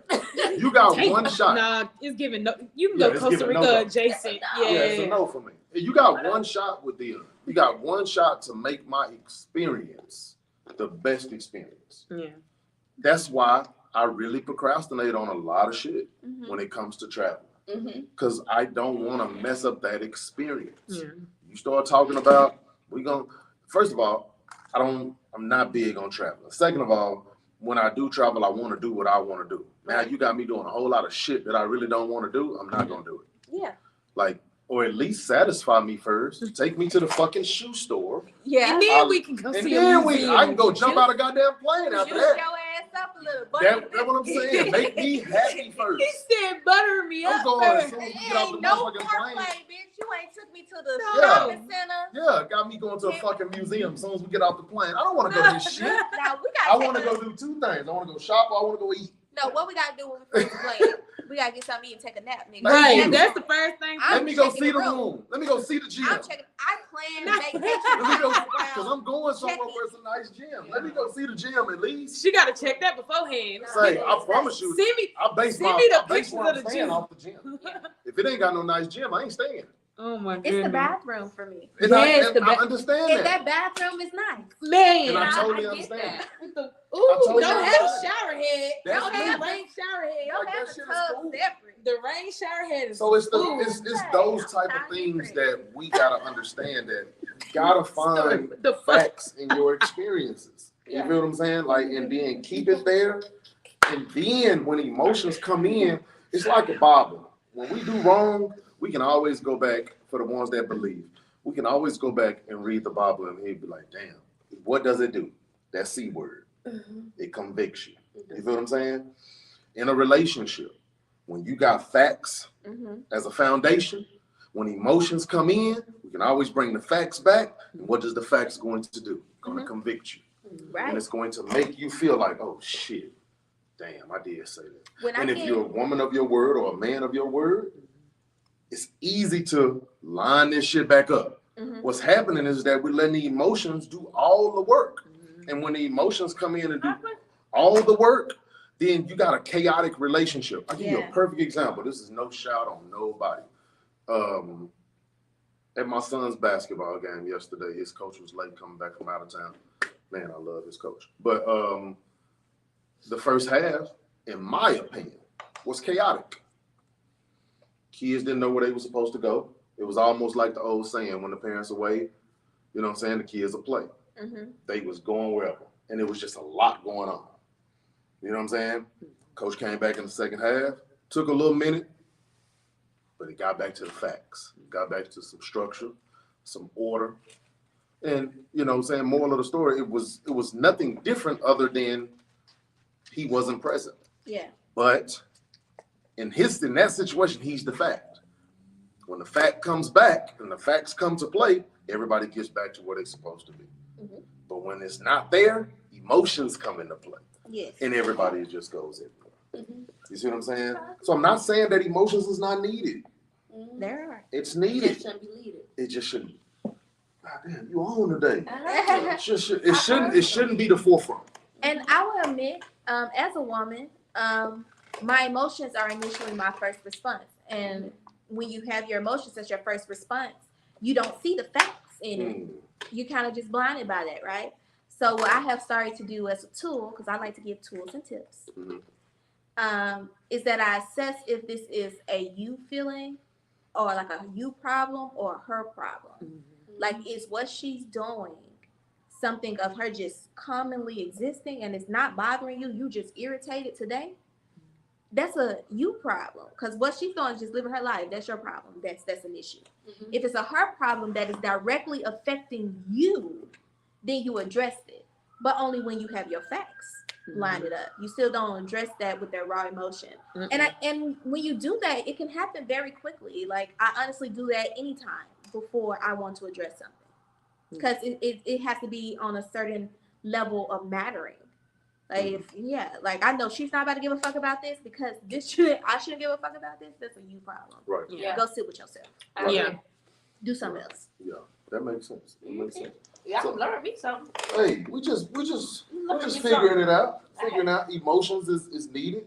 You got one shot. Nah, it's giving no. You can go Costa Rica adjacent. Yeah, it's a no for me. You got one shot with Dion. You got one shot to make my experience the best experience. Yeah. That's why I really procrastinate on a lot of shit when it comes to travel. because I don't want to mess up that experience. Yeah. You start talking about first of all, I'm not big on traveling. Second of all, when I do travel, I want to do what I want to do. Now you got me doing a whole lot of shit that I really don't want to do. I'm not gonna do it. Yeah. Like, or at least satisfy me first. Take me to the fucking shoe store. Yeah. And then we can go And see a then museum. I can go jump out a goddamn plane after Juice that. your ass up a little. That's what I'm saying. Make me happy first. He said, "Butter me I'm up." going as first. soon as we It get off the ain't no motherfucking foreplay, plane. bitch. You ain't took me to the No. shopping center. Yeah, got me going to a fucking museum as soon as we get off the plane. I don't want to go to this shit. Now we I gotta want to go do two things. I want to go shop or I want to go eat. No, what we gotta do when we finish playing? We gotta get something to eat and take a nap, nigga. Thank Right, you. that's the first thing. I'm Let me go checking see the the room. room. Let me go see the gym. I'm checking. I plan Not- vacation Let me go, because around. I'm going somewhere where it's a nice gym. Let me go see the gym at least. She got to check that beforehand. Say, I promise you, Send me. I base Send my me the I base pictures where I'm of the staying gym. off the gym. If it ain't got no nice gym, I ain't staying. Oh my It's the goodness, bathroom for me. And Yes, I, the and I ba- understand And that. that bathroom is nice. man! And I I totally get understand. that. With the, totally don't have a understand. shower head. That's Don't me. have rain shower head. Don't Like, have that a shit is tub cool. separate. The rain shower head is. So it's Ooh. it's those type of things that we gotta understand that you gotta find the fuck. facts in your experiences. You feel what I'm saying? Like, and then keep it there. And then when emotions come in, it's like a Bible. When we do wrong, we can always go back for the ones that believe. We can always go back and read the Bible and he'd be like, damn, what does it do? That C word. It convicts you. You feel what I'm saying? In a relationship, when you got facts as a foundation, when emotions come in, we can always bring the facts back. And what does the facts going to do? Going to convict you. Right. And it's going to make you feel like, oh shit, damn, I did say that. When I And if get- you're a woman of your word or a man of your word, it's easy to line this shit back up. What's happening is that we're letting the emotions do all the work. And when the emotions come in and do all the work, then you got a chaotic relationship. I'll give you a perfect example. This is no shout on nobody. At my son's basketball game yesterday, his coach was late coming back from out of town. Man, I love his coach. But the first half, in my opinion, was chaotic. Kids didn't know where they were supposed to go. It was almost like the old saying, when the parents are away, you know what I'm saying, the kids will play. They was going wherever. And it was just a lot going on. You know what I'm saying? Coach came back in the second half, took a little minute, but he got back to the facts. Got back to some structure, some order. And, you know what I'm saying, moral of the story, it was nothing different other than he wasn't present. Yeah. But in that situation, he's the fact. When the fact comes back and the facts come to play, everybody gets back to where they're supposed to be. But when it's not there, emotions come into play. Yes. And everybody just goes everywhere. You see what I'm saying? So I'm not saying that emotions is not needed. There are. It's It needed. just shouldn't be needed. It just shouldn't. God damn, you on today. Uh-huh. It shouldn't be the forefront. And I will admit, as a woman, my emotions are initially my first response. And when you have your emotions as your first response, you don't see the facts in it. You're kind of just blinded by that, right? So what I have started to do as a tool, because I like to give tools and tips, is that I assess if this is a you feeling or like a you problem or a her problem. Like, is what she's doing something of her just commonly existing and it's not bothering you, you just irritated today? That's a you problem, because what she's doing is just living her life. That's your problem. That's an issue. If it's a her problem that is directly affecting you, then you address it, but only when you have your facts lined it up. You still don't address that with their raw emotion. And when you do that, it can happen very quickly. Like, I honestly do that anytime before I want to address something, because it has to be on a certain level of mattering. Like, like, I know she's not about to give a fuck about this because I shouldn't give a fuck about this. That's a you problem. Right. Yeah. Go sit with yourself. Yeah. Do something else. Yeah. That makes sense. That makes sense. Y'all learn me something. Hey, we're just Learn me figuring something. it out. Figuring out emotions is needed.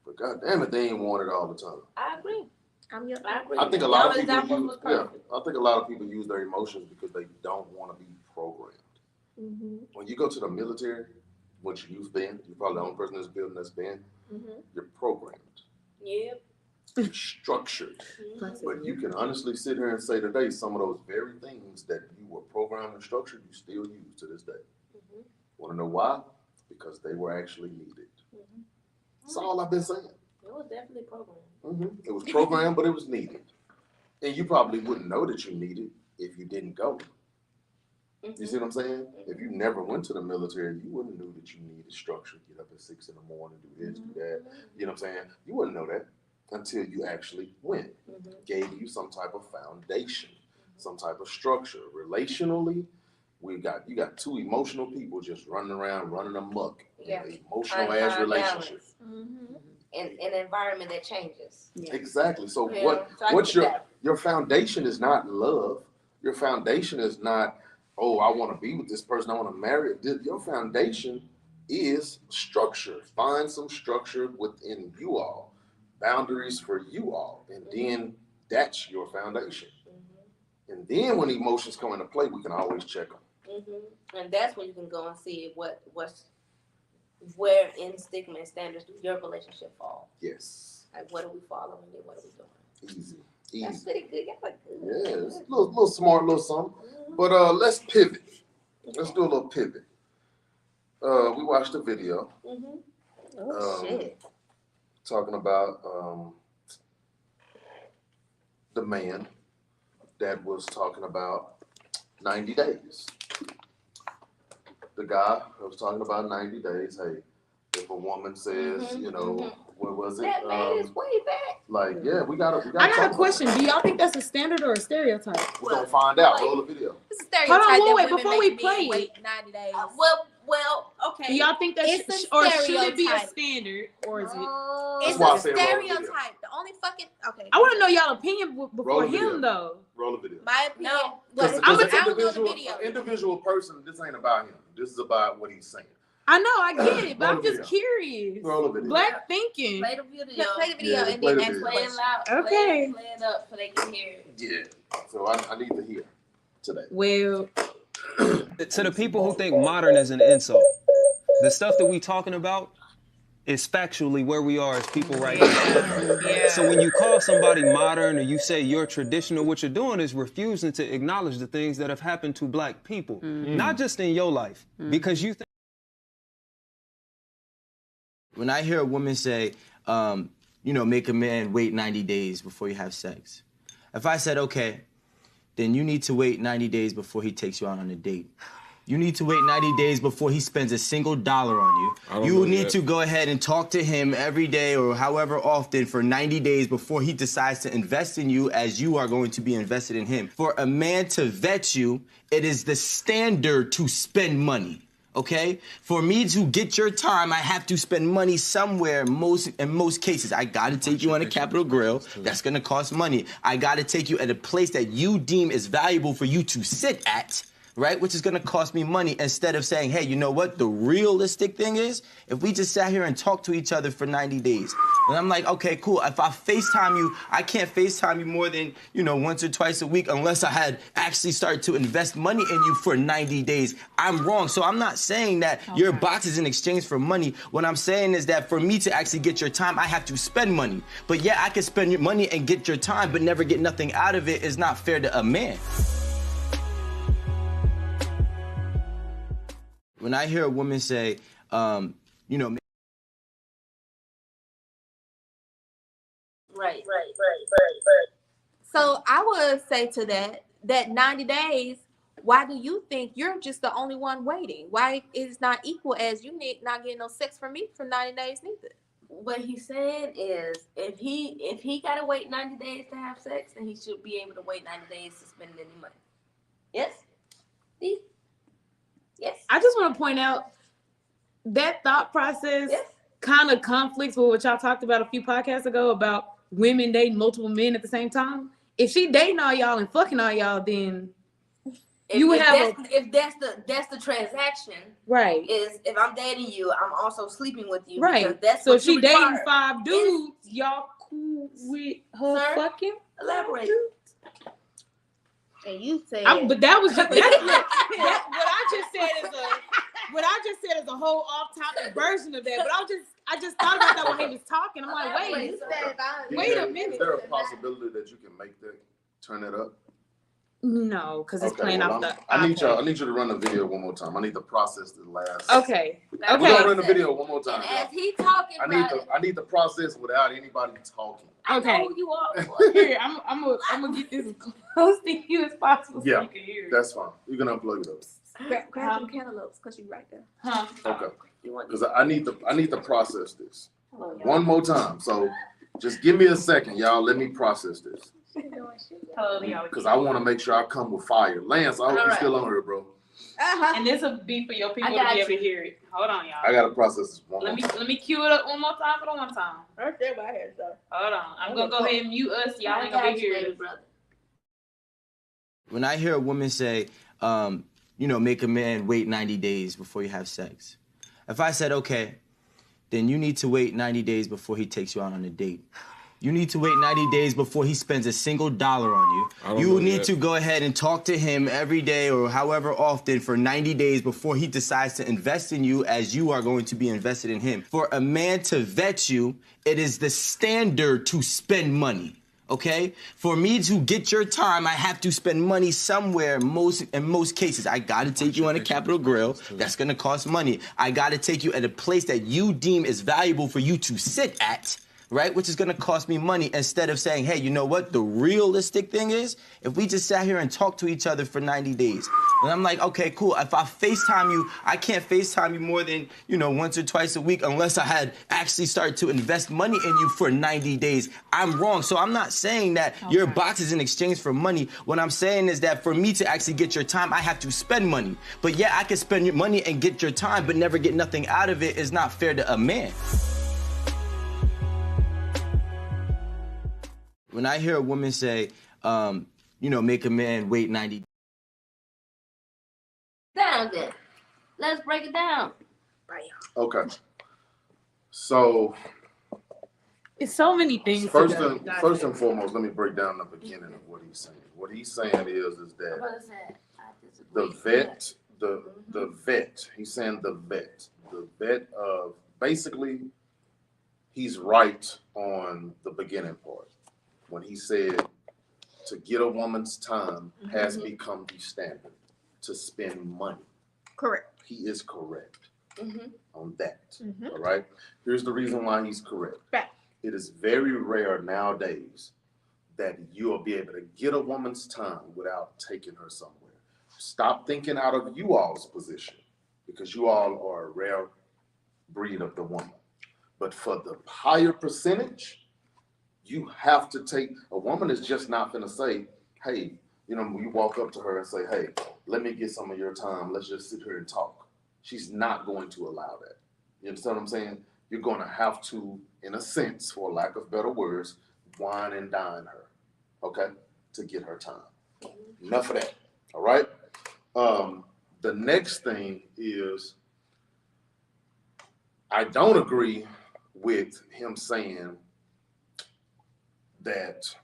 But god damn it, they ain't want it all the time. I agree. I'm your. I agree. I think a lot of Y'all people examples use was perfect. I think a lot of people use their emotions because they don't want to be programmed. When you go to the military, which you've been, you're probably the only person in this building that's been, you're programmed. Yeah. It's structured. But you can honestly sit here and say today, some of those very things that you were programmed and structured, you still use to this day. Want to know why? Because they were actually needed. That's all I've been saying. It was definitely programmed. It was programmed, but it was needed. And you probably wouldn't know that you needed it if you didn't go. You see what I'm saying? If you never went to the military, you wouldn't know that you needed structure. Get up at 6 in the morning, do this, do that. You know what I'm saying? You wouldn't know that until you actually went. Gave you some type of foundation, some type of structure. Relationally, you got two emotional people just running around, running amok. Yeah. Emotional ass relationship. In an environment that changes. Exactly. So Yeah. what's your foundation is not love. Your foundation is not, oh, I want to be with this person, I want to marry it. Your foundation is structure. Find some structure within you all, boundaries for you all, and then that's your foundation. And then when emotions come into play, we can always check them. And that's when you can go and see where in stigma and standards do your relationship fall. Yes. Like, what are we following and what are we doing? Easy. That's pretty good. Y'all are good. Yeah, it's a little smart, little something. But let's pivot. Let's do a little pivot. We watched a video. Shit. Talking about the man that was talking about 90 days. The guy that was talking about 90 days. Hey, if a woman says, you know, what was it? That man is way back. Like, yeah, we got to. I got a question. Do y'all think that's a standard or a stereotype? We're gonna find out. Roll the video. It's a stereotype. Hold on, that wait, women before we make play men it. wait 90 days. Well, Do okay. y'all think that It's a or should it be a stereotype. standard or is it? It's why I a say roll the video. stereotype. The only fucking I want to know y'all opinion Roll before the video. him though. Roll the video. My opinion. No, Well, Because I an don't know the video. individual person, this ain't about him. This is about what he's saying. I know, I get it, but Roll I'm the just video. curious. Roll the video. Black thinking. Play the video. Play the video Yeah, and play then the ask video. Play it questions. loud. Okay. Play it up so they can hear it. Yeah. So I need to hear today. Well, To the people who think modern is an insult, the stuff that we talking about is factually where we are as people right now. So when you call somebody modern or you say you're traditional, what you're doing is refusing to acknowledge the things that have happened to black people, not just in your life, because you think. When I hear a woman say, make a man wait 90 days before you have sex. If I said, okay, then you need to wait 90 days before he takes you out on a date. You need to wait 90 days before he spends a single dollar on you. You need to go ahead and talk to him every day or however often for 90 days before he decides to invest in you as you are going to be invested in him. For a man to vet you, it is the standard to spend money. Okay? For me to get your time, I have to spend money somewhere. In most cases, I gotta take you on a Capitol Grill. That's gonna cost money. I gotta take you at a place that you deem is valuable for you to sit at, right? Which is gonna cost me money instead of saying, hey, you know what? The realistic thing is, if we just sat here and talked to each other for 90 days, and I'm like, okay, cool. If I FaceTime you, I can't FaceTime you more than, once or twice a week unless I had actually started to invest money in you for 90 days. I'm wrong. So I'm not saying that your box is in exchange for money. What I'm saying is that for me to actually get your time, I have to spend money. But yeah, I can spend your money and get your time, but never get nothing out of it is not fair to a man. When I hear a woman say, Right. So I would say to that 90 days, why do you think you're just the only one waiting? Why is not equal as you not getting no sex from me for 90 days neither? What he's saying is, if he gotta wait 90 days to have sex, then he should be able to wait 90 days to spend any money. Yes? Yes. I just want to point out that thought process Yes. kind of conflicts with what y'all talked about a few podcasts ago about women dating multiple men at the same time. If she dating all y'all and fucking all y'all, then if that's the transaction, right. is if I'm dating you, I'm also sleeping with you. Right. Because that's so what if she you dating require. 5 dudes, y'all cool with her Sir? fucking? Elaborate. And you said, But that was just what I just said is a whole off-topic version of that, but I just thought about that when he was talking. I'm like, wait a minute. Is there a possibility that you can make that turn it up? No, because it's playing off the. I need you to run the video one more time. I need to process the last. Okay. We're gonna run the video one more time. And as he talking, I need the process without anybody talking. Okay. I know you are. Here, I'm gonna get this as close to you as possible so Yeah, you can hear it. that's fine. You're gonna unplug it up. Grab some cantaloupes because you're right there. Huh? Okay. Because I need to process this one more time. So just give me a second, y'all. Let me process this. Because I want to make sure I come with fire. Lance, I hope you're still on here, bro. And this will be for your people to be able to hear it. Hold on, y'all. I gotta process this one more Let me cue it up one more time for the one time. Right there by here, so. Hold on. I'm gonna go ahead and mute us. Y'all ain't gonna be hearing it. When I hear a woman say, make a man wait 90 days before you have sex. If I said, okay, then you need to wait 90 days before he takes you out on a date. You need to wait 90 days before he spends a single dollar on you. You need to go ahead and talk to him every day or however often for 90 days before he decides to invest in you as you are going to be invested in him. For a man to vet you, it is the standard to spend money. Okay? For me to get your time, I have to spend money somewhere. In most cases, I gotta take you on a Capitol Grill. That's gonna cost money. I gotta take you at a place that you deem is valuable for you to sit at, right? Which is gonna cost me money instead of saying, hey, you know what? The realistic thing is, if we just sat here and talked to each other for 90 days, and I'm like, okay, cool. If I FaceTime you, I can't FaceTime you more than, once or twice a week unless I had actually started to invest money in you for 90 days. I'm wrong. So I'm not saying that your box is in exchange for money. What I'm saying is that for me to actually get your time, I have to spend money. But yeah, I can spend your money and get your time, but never get nothing out of it is not fair to a man. When I hear a woman say, make a man wait 90 days. Down then. Let's break it down. Okay. So It's so many things. first and foremost, let me break down the beginning of what he's saying. What he's saying is that the vet, he's saying the vet of basically he's right on the beginning part. When he said to get a woman's time has become the standard to spend money. Correct. He is correct on that. All right. Here's the reason why he's correct. Right. It is very rare nowadays that you'll be able to get a woman's time without taking her somewhere. Stop thinking out of you all's position because you all are a rare breed of the woman. But for the higher percentage, you have to take, a woman is just not gonna say, hey, you walk up to her and say, hey, let me get some of your time. Let's just sit here and talk. She's not going to allow that. You understand what I'm saying? You're gonna have to, in a sense, for lack of better words, wine and dine her, okay, to get her time. Enough of that, all right? The next thing is, I don't agree with him saying that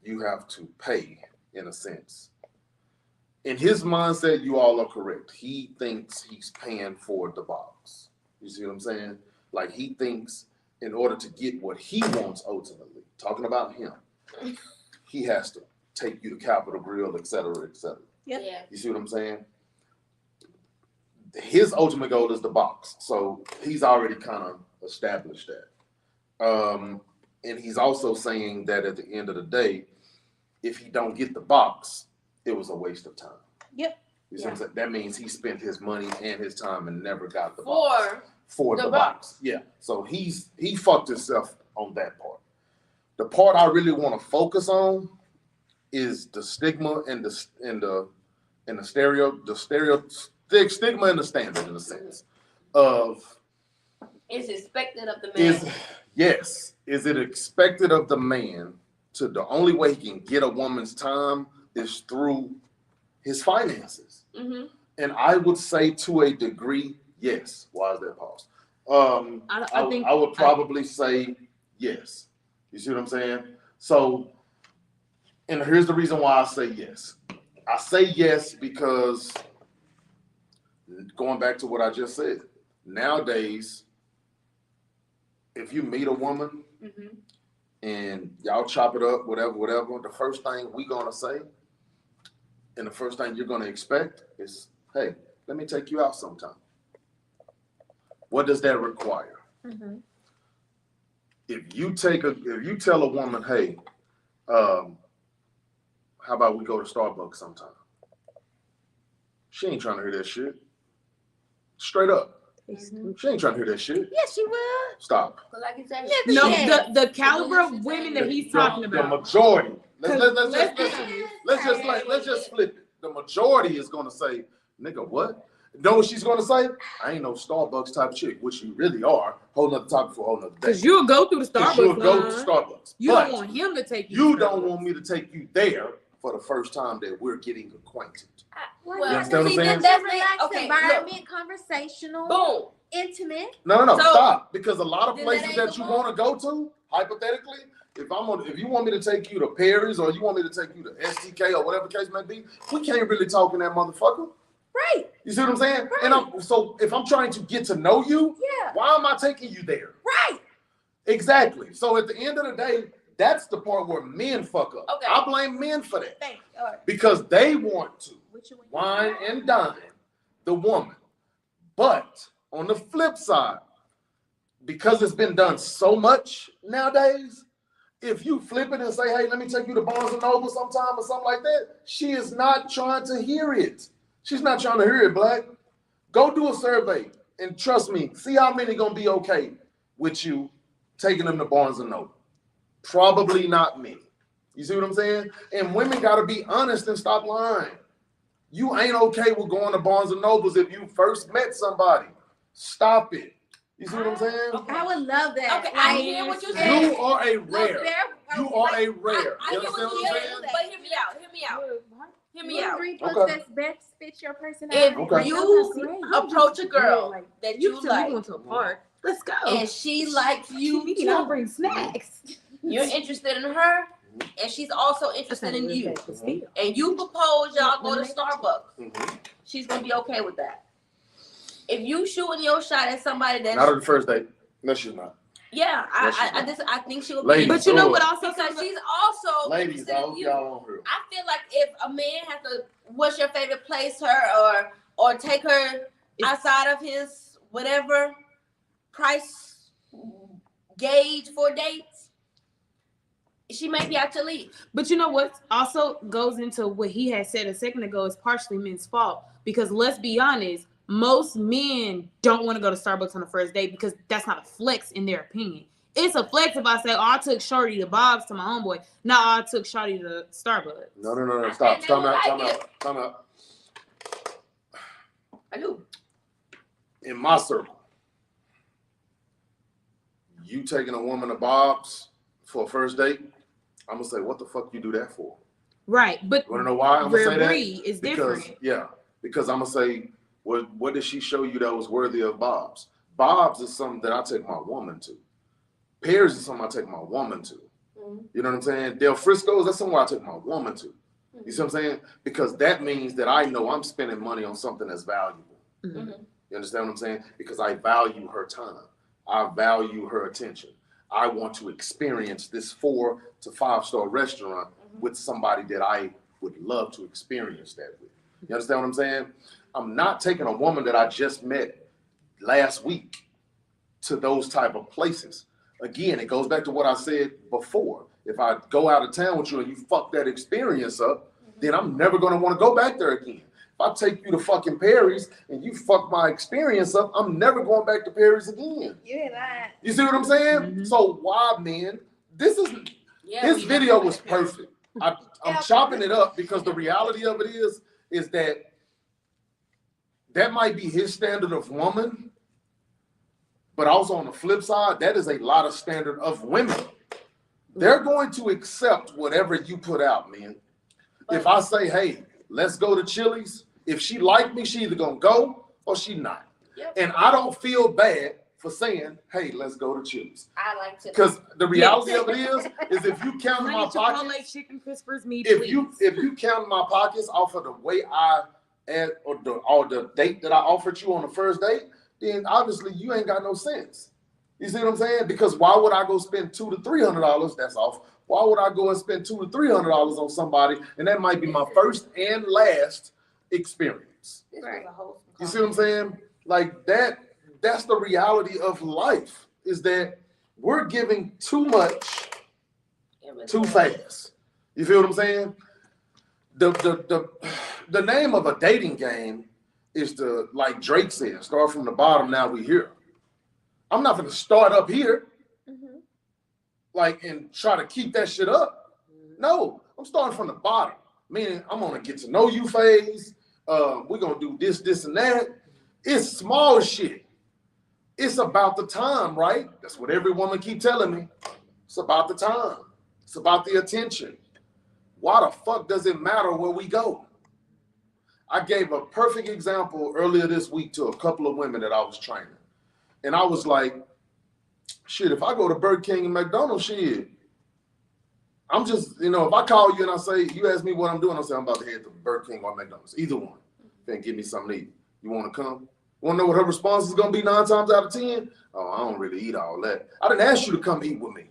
you have to pay, in a sense. In his mindset, you all are correct. He thinks he's paying for the box. You see what I'm saying? Like he thinks in order to get what he wants ultimately, talking about him, he has to take you to Capitol Grill, et cetera, et cetera. Yep. Yeah. You see what I'm saying? His ultimate goal is the box. So he's already kind of established that. And he's also saying that at the end of the day, if he don't get the box, it was a waste of time. Yep. You see what I'm saying? That means he spent his money and his time and never got the box. For the box. Yeah. So he fucked himself on that part. The part I really want to focus on is the stigma and the stigma and the standard, in a sense of It's expected of the man. Is it expected of the man to, the only way he can get a woman's time is through his finances? And I would say to a degree, yes. Why is that pause? I would probably say yes. You see what I'm saying? So, and here's the reason why I say yes. I say yes because, going back to what I just said, nowadays, if you meet a woman and y'all chop it up, whatever, the first thing we gonna say and the first thing you're gonna expect is, hey, let me take you out sometime. What does that require? If you tell a woman, hey, how about we go to Starbucks sometime? She ain't trying to hear that shit. Straight up. She ain't trying to hear that shit. Yes, she would. Stop. Like you said, No, Yeah. the caliber of women that he's talking The about. majority. Let's Let's just flip it. The majority is gonna say, nigga, what? Know what she's gonna say? I ain't no Starbucks type chick, which you really are. Whole nother topic for a whole nother day. Because you'll go through the Starbucks You'll go to line. Starbucks. You But don't want him to take you. you to don't Starbucks. want me to take you there for the first time that we're getting acquainted. Well, You understand what I'm saying? That's relaxed Okay, environment, conversational, boom. intimate. No, So- stop. Because a lot of Then places that that ain't you the want to go to, hypothetically, if you want me to take you to Perry's or you want me to take you to STK or whatever the case may be, we can't really talk in that motherfucker. Right. You see what I'm saying? Right. And so if I'm trying to get to know you, Yeah. why am I taking you there? Right. Exactly. So at the end of the day, that's the part where men fuck up. Okay. I blame men for that Thank you. All right. because they want to What you want? wine and dine the woman. But on the flip side, because it's been done so much nowadays, if you flip it and say, hey, let me take you to Barnes and Noble sometime or something like that, she is not trying to hear it. She's not trying to hear it, Black. Go do a survey and trust me, see how many gonna be okay with you taking them to Barnes and Noble. Probably not many. You see what I'm saying? And women gotta be honest and stop lying. You ain't okay with going to Barnes and Nobles if you first met somebody. Stop it. You see what I'm saying? I would love that. Okay, I hear what you're saying. You are a rare. You are a rare. I You hear understand what what you're I'm saying, saying? but hear me out. Hear me out. Read books Okay. that best fit your personality. If Okay. you approach a girl Like, that you you two, we like, going to a park. Let's go. and she likes you I'll too, bring snacks. you're interested in her, and she's also interested in you, and you propose y'all go to Starbucks, she's gonna be okay with that. If you shooting your shot at somebody Not that, on the first date. No, she's not. yeah, Yes, she I think she would Ladies, be. But you know do what? it. Also, Because she's also Ladies, interested I in hope you. y'all on her. I feel like if a man has to, what's your favorite place, her or take her outside of his whatever price gauge for dates, she might be out your league. But you know what also goes into what he had said a second ago is partially men's fault. Because let's be honest, most men don't want to go to Starbucks on the first date because that's not a flex in their opinion. It's a flex if I say, oh, I took Shorty to Bob's to my homeboy. No, I took Shorty to Starbucks. No. Stop. Time out. I do. In my circle, you taking a woman to Bob's for a first date, I'm gonna say, what the fuck you do that for? Right, but You wanna know why I'm gonna say that? Bree is different. Because I'm gonna say, what did she show you that was worthy of Bob's? Bob's is something that I take my woman to. Pears is something I take my woman to. You know what I'm saying? Del Frisco's, that's somewhere I take my woman to. You see what I'm saying? Because that means that I know I'm spending money on something that's valuable. Mhm. You understand what I'm saying? Because I value her time. I value her attention. I want to experience this 4 to 5 star restaurant with somebody that I would love to experience that with. You understand what I'm saying? I'm not taking a woman that I just met last week to those type of places. Again, it goes back to what I said before. If I go out of town with you and you fuck that experience up, then I'm never going to want to go back there again. If I take you to fucking Perry's and you fuck my experience up, I'm never going back to Perry's again. You ain't lying. You see what I'm saying? So why, man? This video was perfect. I'm chopping it up because the reality of it is that might be his standard of woman, but also on the flip side, that is a lot of standard of women. They're going to accept whatever you put out, man. If I say, hey, let's go to Chili's, if she like me, she either gonna go or she not. Yep. And I don't feel bad for saying, hey, let's go to Chili's. I like to. Because the reality of it is if you count my Honey Chipotle pockets, chicken crispers meat, if please. you count my pockets off of the way I or the date that I offered you on the first date, then obviously you ain't got no sense. You see what I'm saying? Because why would I go spend $200 to $300? That's off. Why would I go and spend $200 to $300 on somebody, and that might be my first and last experience? Right. You see what I'm saying? Like that's the reality of life, is that we're giving too much too fast. You feel what I'm saying? The name of a dating game is to, like Drake said, start from the bottom, now we here. I'm not gonna start up here, like, and try to keep that shit up. No, I'm starting from the bottom. Meaning I'm on a get to know you phase. We're gonna do this, and that. It's small shit. It's about the time, right? That's what every woman keep telling me. It's about the time. It's about the attention. Why the fuck does it matter where we go? I gave a perfect example earlier this week to a couple of women that I was training. And I was like, shit, if I go to Burger King and McDonald's, shit, I'm just, if I call you and I say, you ask me what I'm doing, I say, I'm about to head to Burger King or McDonald's. Either one. Then give me something to eat. You want to come? Want to know what her response is going to be 9 times out of 10? Oh, I don't really eat all that. I didn't ask you to come eat with me.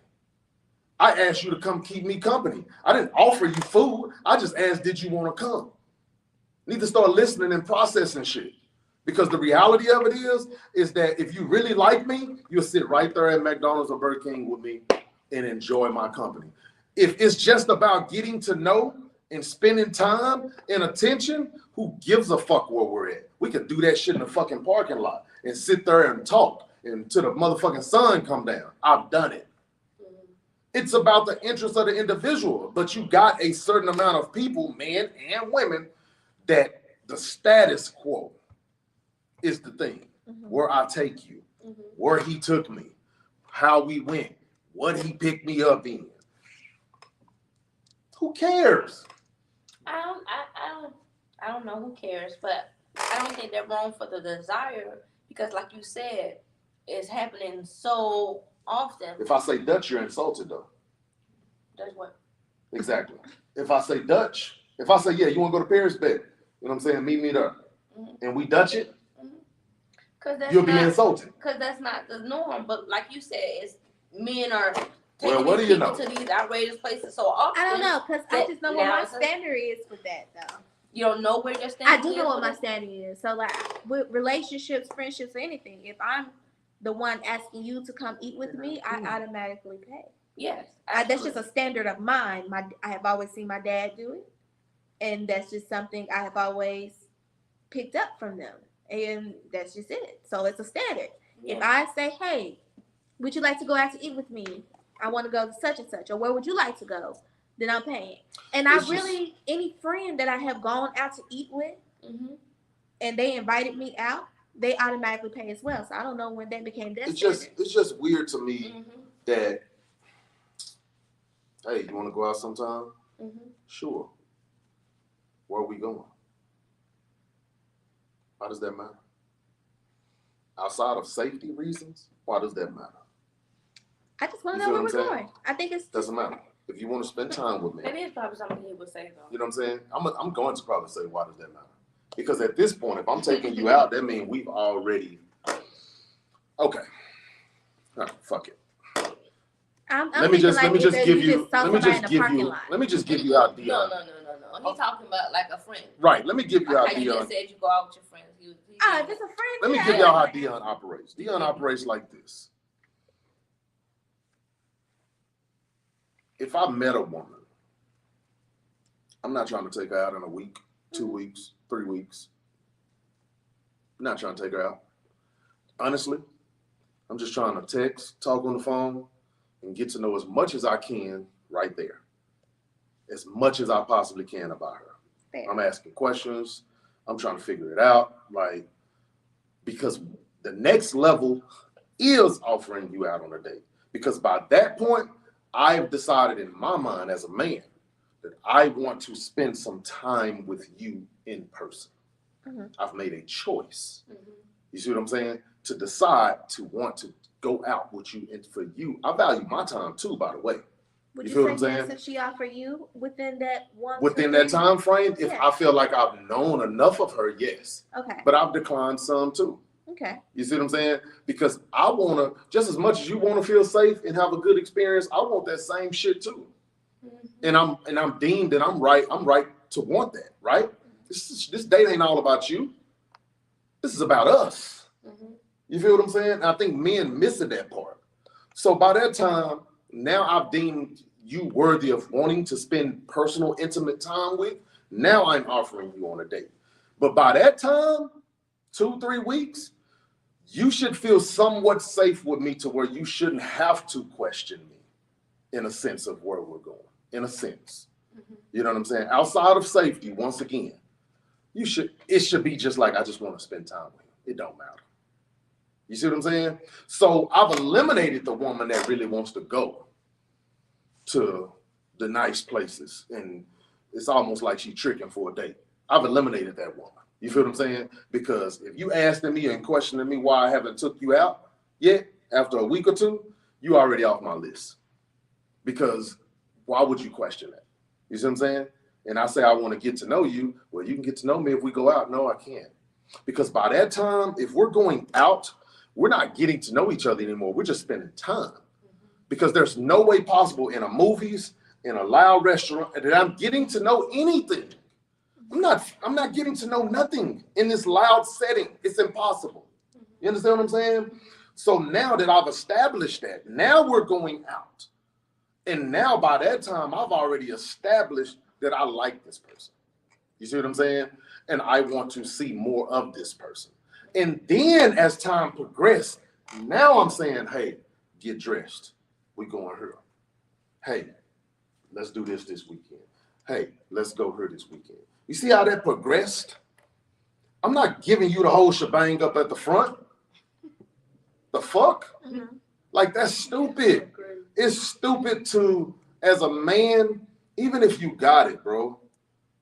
I asked you to come keep me company. I didn't offer you food. I just asked, did you want to come? Need to start listening and processing shit. Because the reality of it is that if you really like me, you'll sit right there at McDonald's or Burger King with me and enjoy my company. If it's just about getting to know and spending time and attention, who gives a fuck where we're at? We could do that shit in the fucking parking lot and sit there and talk until the motherfucking sun come down. I've done it. It's about the interest of the individual, but you got a certain amount of people, men and women, that the status quo is the thing. Where I take you, where he took me, how we went, what he picked me up in. Who cares? I don't know who cares, but I don't think they're wrong for the desire, because like you said, it's happening so often. If I say Dutch, you're insulted though. That's what? Exactly. If I say Dutch, if I say, yeah, you want to go to Paris, bet. You know what I'm saying? Meet me there. And we Dutch it, you'll be insulted. Because that's not the norm. But like you said, it's men are Well, taking what do these you people know? to these outrageous places so often. I don't know, because I just know what now my it's a- standard is for that, though. You don't know where your I standard do is know what for my this? standard is. So, like, with relationships, friendships, or anything, if I'm the one asking you to come eat with me, I automatically pay. Yes. That's just a standard of mine. I have always seen my dad do it, and that's just something I have always picked up from them, and that's just it. So it's a standard. Yeah. If I say, "Hey, would you like to go out to eat with me? I want to go to such and such," or "Where would you like to go?" Then I'm paying. And It's any friend that I have gone out to eat with, and they invited me out, they automatically pay as well. So I don't know when that became that standard. It's just weird to me that, hey, you want to go out sometime? Sure. Where are we going? Why does that matter? Outside of safety reasons, why does that matter? I just want You to know feel where what we're I'm saying? going. I think it's Doesn't matter. If you want to spend time with me, That is probably something he would say, though. you know what I'm saying? I'm going to probably say, why does that matter? Because at this point, if I'm taking you out, that means we've already, okay. All right, fuck it. I'm Let me just give you out Dion. No. He's talking about like a friend. Right, let me give you Like how how you Dion. just said you go out with your friends. if it's a friend, Let me give y'all how Dion operates. Dion operates like this. If I met a woman, I'm not trying to take her out in a week, 2 weeks, 3 weeks. I'm not trying to take her out. Honestly, I'm just trying to text, talk on the phone, and get to know as much as I can right there. As much as I possibly can about her. Fair. I'm asking questions. I'm trying to figure it out. Like, because the next level is offering you out on a date. Because by that point, I've decided in my mind as a man that I want to spend some time with you in person. I've made a choice. You see what I'm saying? To decide to want to go out with you. And for you, I value my time too, by the way. Would feel what you I'm say saying? yes if she offered you within that one? Within that time frame, if Yeah. I feel like I've known enough of her, yes. Okay. But I've declined some too. Okay. You see what I'm saying? Because I want to, just as much as you want to feel safe and have a good experience, I want that same shit too. And I'm deemed that I'm right to want that, right? This date ain't all about you. This is about us. You feel what I'm saying? And I think men missing that part. So by that time, now I've deemed you worthy of wanting to spend personal, intimate time with. Now I'm offering you on a date. But by that time, 2-3 weeks, you should feel somewhat safe with me to where you shouldn't have to question me in a sense of where we're going, in a sense. You know what I'm saying? Outside of safety, once again, it should be just like, I just want to spend time with you. It don't matter. You see what I'm saying? So I've eliminated the woman that really wants to go to the nice places, and it's almost like she's tricking for a date. I've eliminated that woman. You feel what I'm saying? Because if you asking me and questioning me why I haven't took you out yet, after a week or two, you already off my list. Because why would you question that? You see what I'm saying? And I say I want to get to know you. Well, you can get to know me if we go out. No, I can't. Because by that time, if we're going out, we're not getting to know each other anymore. We're just spending time. Because there's no way possible in a movies, in a loud restaurant, that I'm getting to know anything. I'm not getting to know nothing in this loud setting. It's impossible. You understand what I'm saying? So now that I've established that, now we're going out. And now by that time, I've already established that I like this person. You see what I'm saying? And I want to see more of this person. And then as time progressed, now I'm saying, hey, get dressed. We going here. Hey, let's do this weekend. Hey, let's go here this weekend. You see how that progressed? I'm not giving you the whole shebang up at the front. The fuck? Like, that's stupid. It's stupid to, as a man, even if you got it, bro,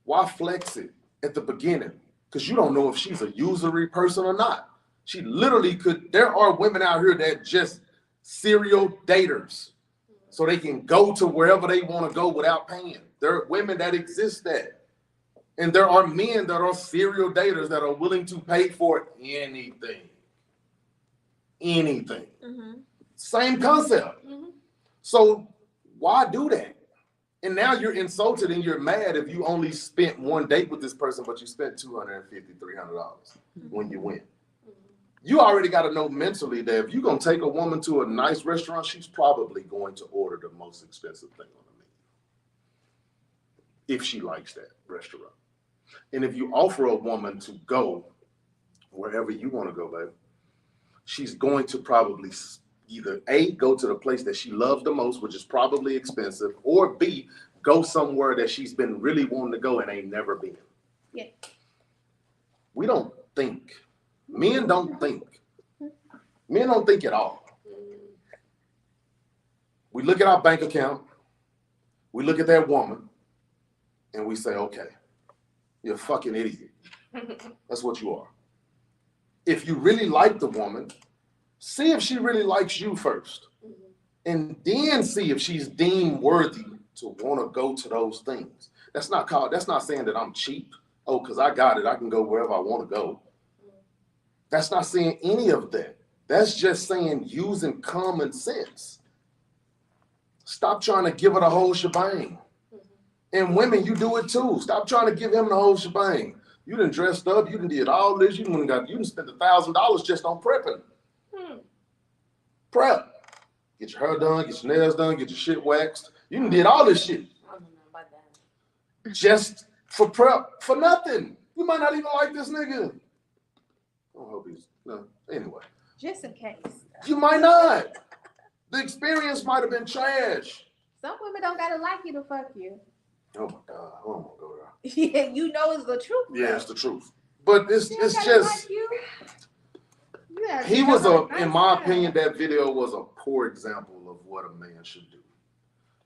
why flex it at the beginning? Because you don't know if she's a usury person or not. She literally could, there are women out here that just serial daters. So they can go to wherever they want to go without paying. There are women that exist that. And there are men that are serial daters that are willing to pay for anything. Anything. Same concept. So why do that? And now you're insulted and you're mad if you only spent one date with this person, but you spent $250, $300 when you went. You already got to know mentally that if you're going to take a woman to a nice restaurant, she's probably going to order the most expensive thing on the menu, if she likes that restaurant. And if you offer a woman to go wherever you want to go, baby, she's going to probably either A, go to the place that she loves the most, which is probably expensive, or B, go somewhere that she's been really wanting to go and ain't never been. Yeah. We don't think. Men don't think. Men don't think at all. We look at our bank account, we look at that woman, and we say, okay, you're a fucking idiot. That's what you are. If you really like the woman, see if she really likes you first. And then see if she's deemed worthy to want to go to those things. That's not saying that I'm cheap. Oh, because I got it, I can go wherever I want to go. That's not saying any of that. That's just saying using common sense. Stop trying to give her the whole shebang. And women, you do it too. Stop trying to give him the whole shebang. You done dressed up, you done did all this, you done spent $1,000 just on prepping. Prep. Get your hair done, get your nails done, get your shit waxed. You done did all this shit. I don't know about that. Just for prep, for nothing. You might not even like this nigga. I hope he's, no, anyway. Just in case. You might not. The experience might have been trash. Some women don't gotta like you to fuck you. Oh my God, I don't want to go there. Yeah, you know it's the truth. Yeah, it's the truth. But it's just, Like you. he was in my opinion, that video was a poor example of what a man should do.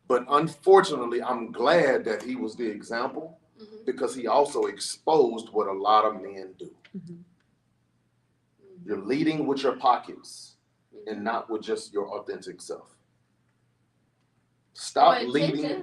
But unfortunately, I'm glad that he was the example because he also exposed what a lot of men do. You're leading with your pockets and not with just your authentic self. Stop leading.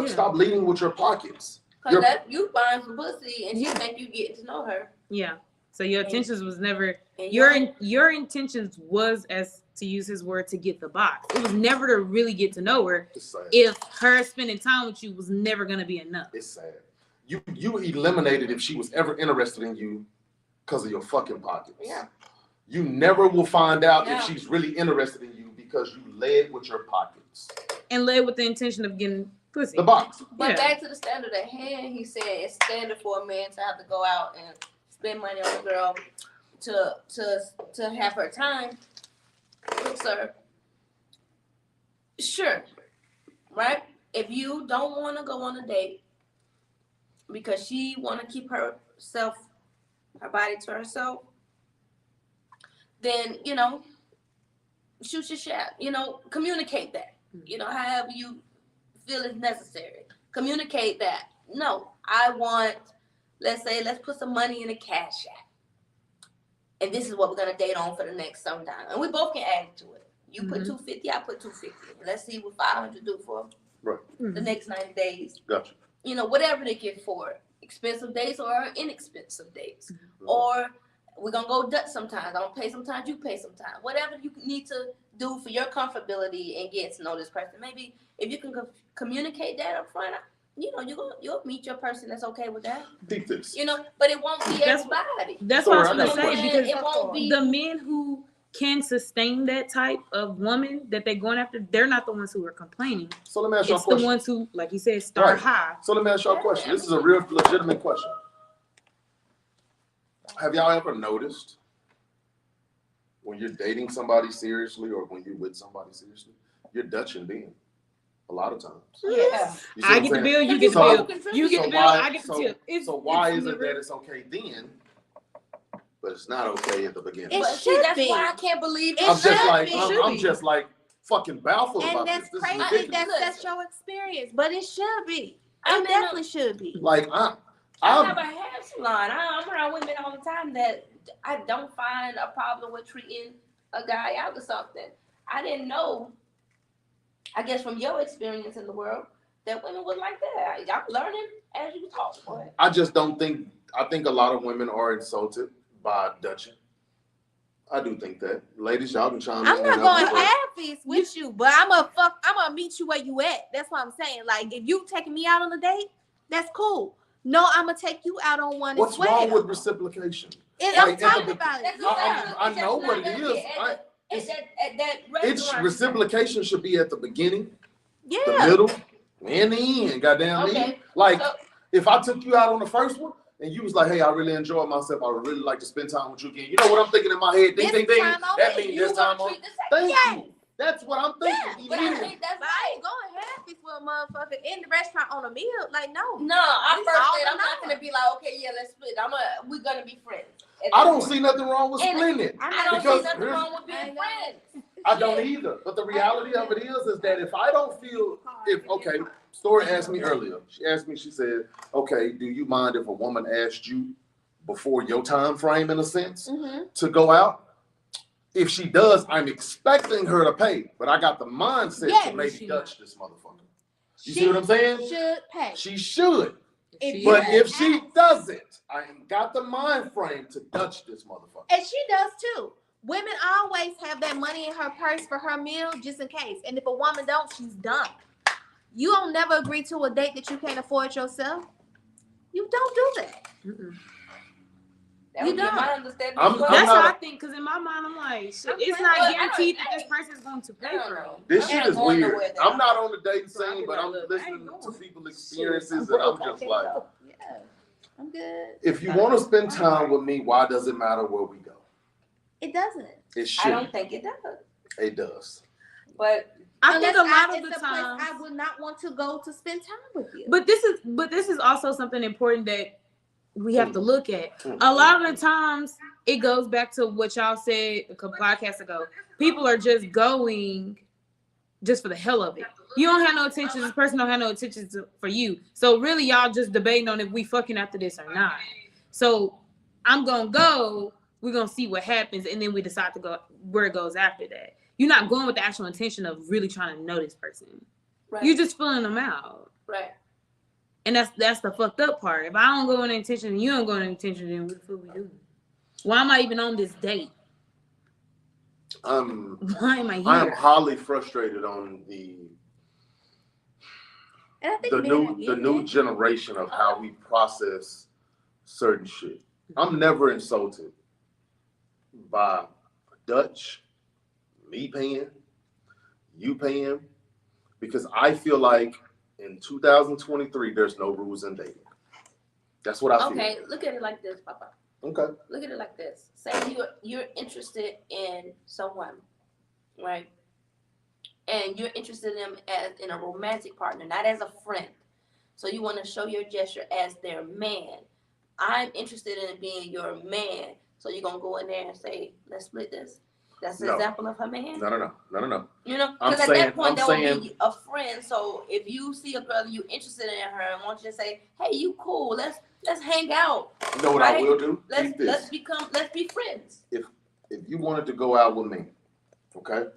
Stop leading with your pockets. Because you find some pussy and you think you getting to know her. Yeah. So your intentions was never And your intentions was, as to use his word, to get the box. It was never to really get to know her. It's sad. If her spending time with you was never gonna be enough. It's sad. You eliminated if she was ever interested in you because of your fucking pockets. Yeah. You never will find out Yeah. if she's really interested in you because you led with your pockets. And led with the intention of getting pussy. The box. But Yeah. back to the standard at hand, he said it's standard for a man to have to go out and spend money on a girl to have her time. Look, sir. Sure. Right? If you don't want to go on a date because she want to keep her body to herself, then, shoot your shot. Communicate that. However you feel is necessary. Communicate that. No, I want, let's put some money in a cash app. And this is what we're gonna date on for the next sometime. And we both can add to it. You put $250, I put $250. Let's see what $500 do for the next 90 days. Gotcha. Whatever they get for it. Expensive dates or inexpensive dates. Or we're gonna go Dutch sometimes. I'm gonna pay sometimes, you pay sometimes. Whatever you need to do for your comfortability and get to know this person. Maybe if you can communicate that up front, you'll meet your person that's okay with that. Deep this. But it won't be everybody. That's what I was Sorry, gonna I got a say, question. because it won't be the men who can sustain that type of woman that they're going after, they're not the ones who are complaining. So let me ask you a It's the question. ones who, like you said, start Right. high. So let me ask y'all a question. This is a real legitimate question. Have y'all ever noticed when you're dating somebody seriously or when you're with somebody seriously, you're Dutching then? A lot of times. Yeah. You see I what I'm get the saying? bill, you get the So- bill. You get so the bill, why- I get the so- tip. So why is it never- that it's okay then, but it's not okay at the beginning? It But see, should that's be. why I can't believe It I'm just should like be. I'm just like fucking baffled And about that's this. This crazy. is ridiculous. That's your experience, but it should be. I It mean, definitely should be. Like I have a hair salon. I'm around women all the time that I don't find a problem with treating a guy out or something. I didn't know, I guess from your experience in the world, that women was like that. I'm learning as you talk, boy. I just don't think. I think a lot of women are insulted by Dutching. I do think that. Ladies, y'all can chime in. I'm not whenever, going but- half-east with you, but I'm gonna meet you where you at. That's what I'm saying. Like, if you taking me out on a date, that's cool. No, I'm gonna take you out on one What's as well. wrong with reciprocation? And Like, I'm at talking the- about it. That's I know what it is. At that It's restaurant. reciprocation should be at the beginning, the Yeah. middle, and the end. Goddamn me. Okay. Like So- if I took you out on the first one and you was like, "Hey, I really enjoyed myself. I would really like to spend time with you again." You know what I'm thinking in my head? Ding, This ding, ding. time on That me. means You this gonna time on. treat the second. Thank you. That's what I'm Yeah, thinking. But I immediately. think that's But I ain't going half-east with a motherfucker in the restaurant on a meal. Like, no. No, I It's first all said or I'm not none. gonna be like, okay, yeah, let's split. We're gonna be friends. I don't see nothing wrong with And splitting it. I don't because see nothing here's- wrong with I being know. friends. I don't either. But the reality of it is that if I don't feel, okay, Story asked me earlier. She asked me, she said, okay, do you mind if a woman asked you before your time frame, in a sense, to go out? If she does, I'm expecting her to pay, but I got the mindset Yes. to maybe Dutch this motherfucker. You see what I'm saying? Should pay. She should. If But you if she ask- doesn't, I ain't got the mind frame to Dutch this motherfucker. And she does too. Women always have that money in her purse for her meal just in case. And if a woman don't, she's done. You don't never agree to a date that you can't afford yourself. You don't do that. That You would be don't. my understanding. I'm as well. That's not- what I think, because in my mind, I'm like, shit, I'm it's saying, not but guaranteed that this person is going to pay No, for no. it. This I'm shit not is going weird. nowhere I'm now. not on the dating So I scene, be but like, I'm look, I ain't listening to going. people's experiences, and I'm just like, Yeah, I'm good. if you want to spend time with me, why does it matter where we go? It doesn't. It I should. don't think it does. It does. But I think a lot of it's the a place times, I would not want to go to spend time with you. but this is also something important that we have to look at. Mm. A lot of the times, it goes back to what y'all said a couple podcasts ago. People are just going just for the hell of it. You don't have no intentions. This person don't have no intentions for you. So really, y'all just debating on if we fucking after this or not. So I'm gonna go. We're gonna see what happens, and then we decide to go where it goes after that. You're not going with the actual intention of really trying to know this person. right, You're just filling them out. right. And that's the fucked up part. If I don't go with an intention and you don't go with an intention, then what the fuck we do? Why am I even on this date? Why am I here? I am highly frustrated on the And I think the new generation of how we process certain shit. I'm never insulted by Dutch, me paying, you paying, because I feel like in 2023 there's no rules in dating. That's what I feel. Okay, look at it like this, Papa. Okay. Look at it like this. Say you're interested in someone, right? And you're interested in them as in a romantic partner, not as a friend. So you want to show your gesture as their man. I'm interested in being your man. So you're gonna go in there and say, "Let's split this." That's an example of her man. No. You know, because at that point that would be a friend. So if you see a girl and you're interested in her and want you to say, "Hey, you cool? Let's hang out." You know what I will do? Let's be friends. If you wanted to go out with me, okay,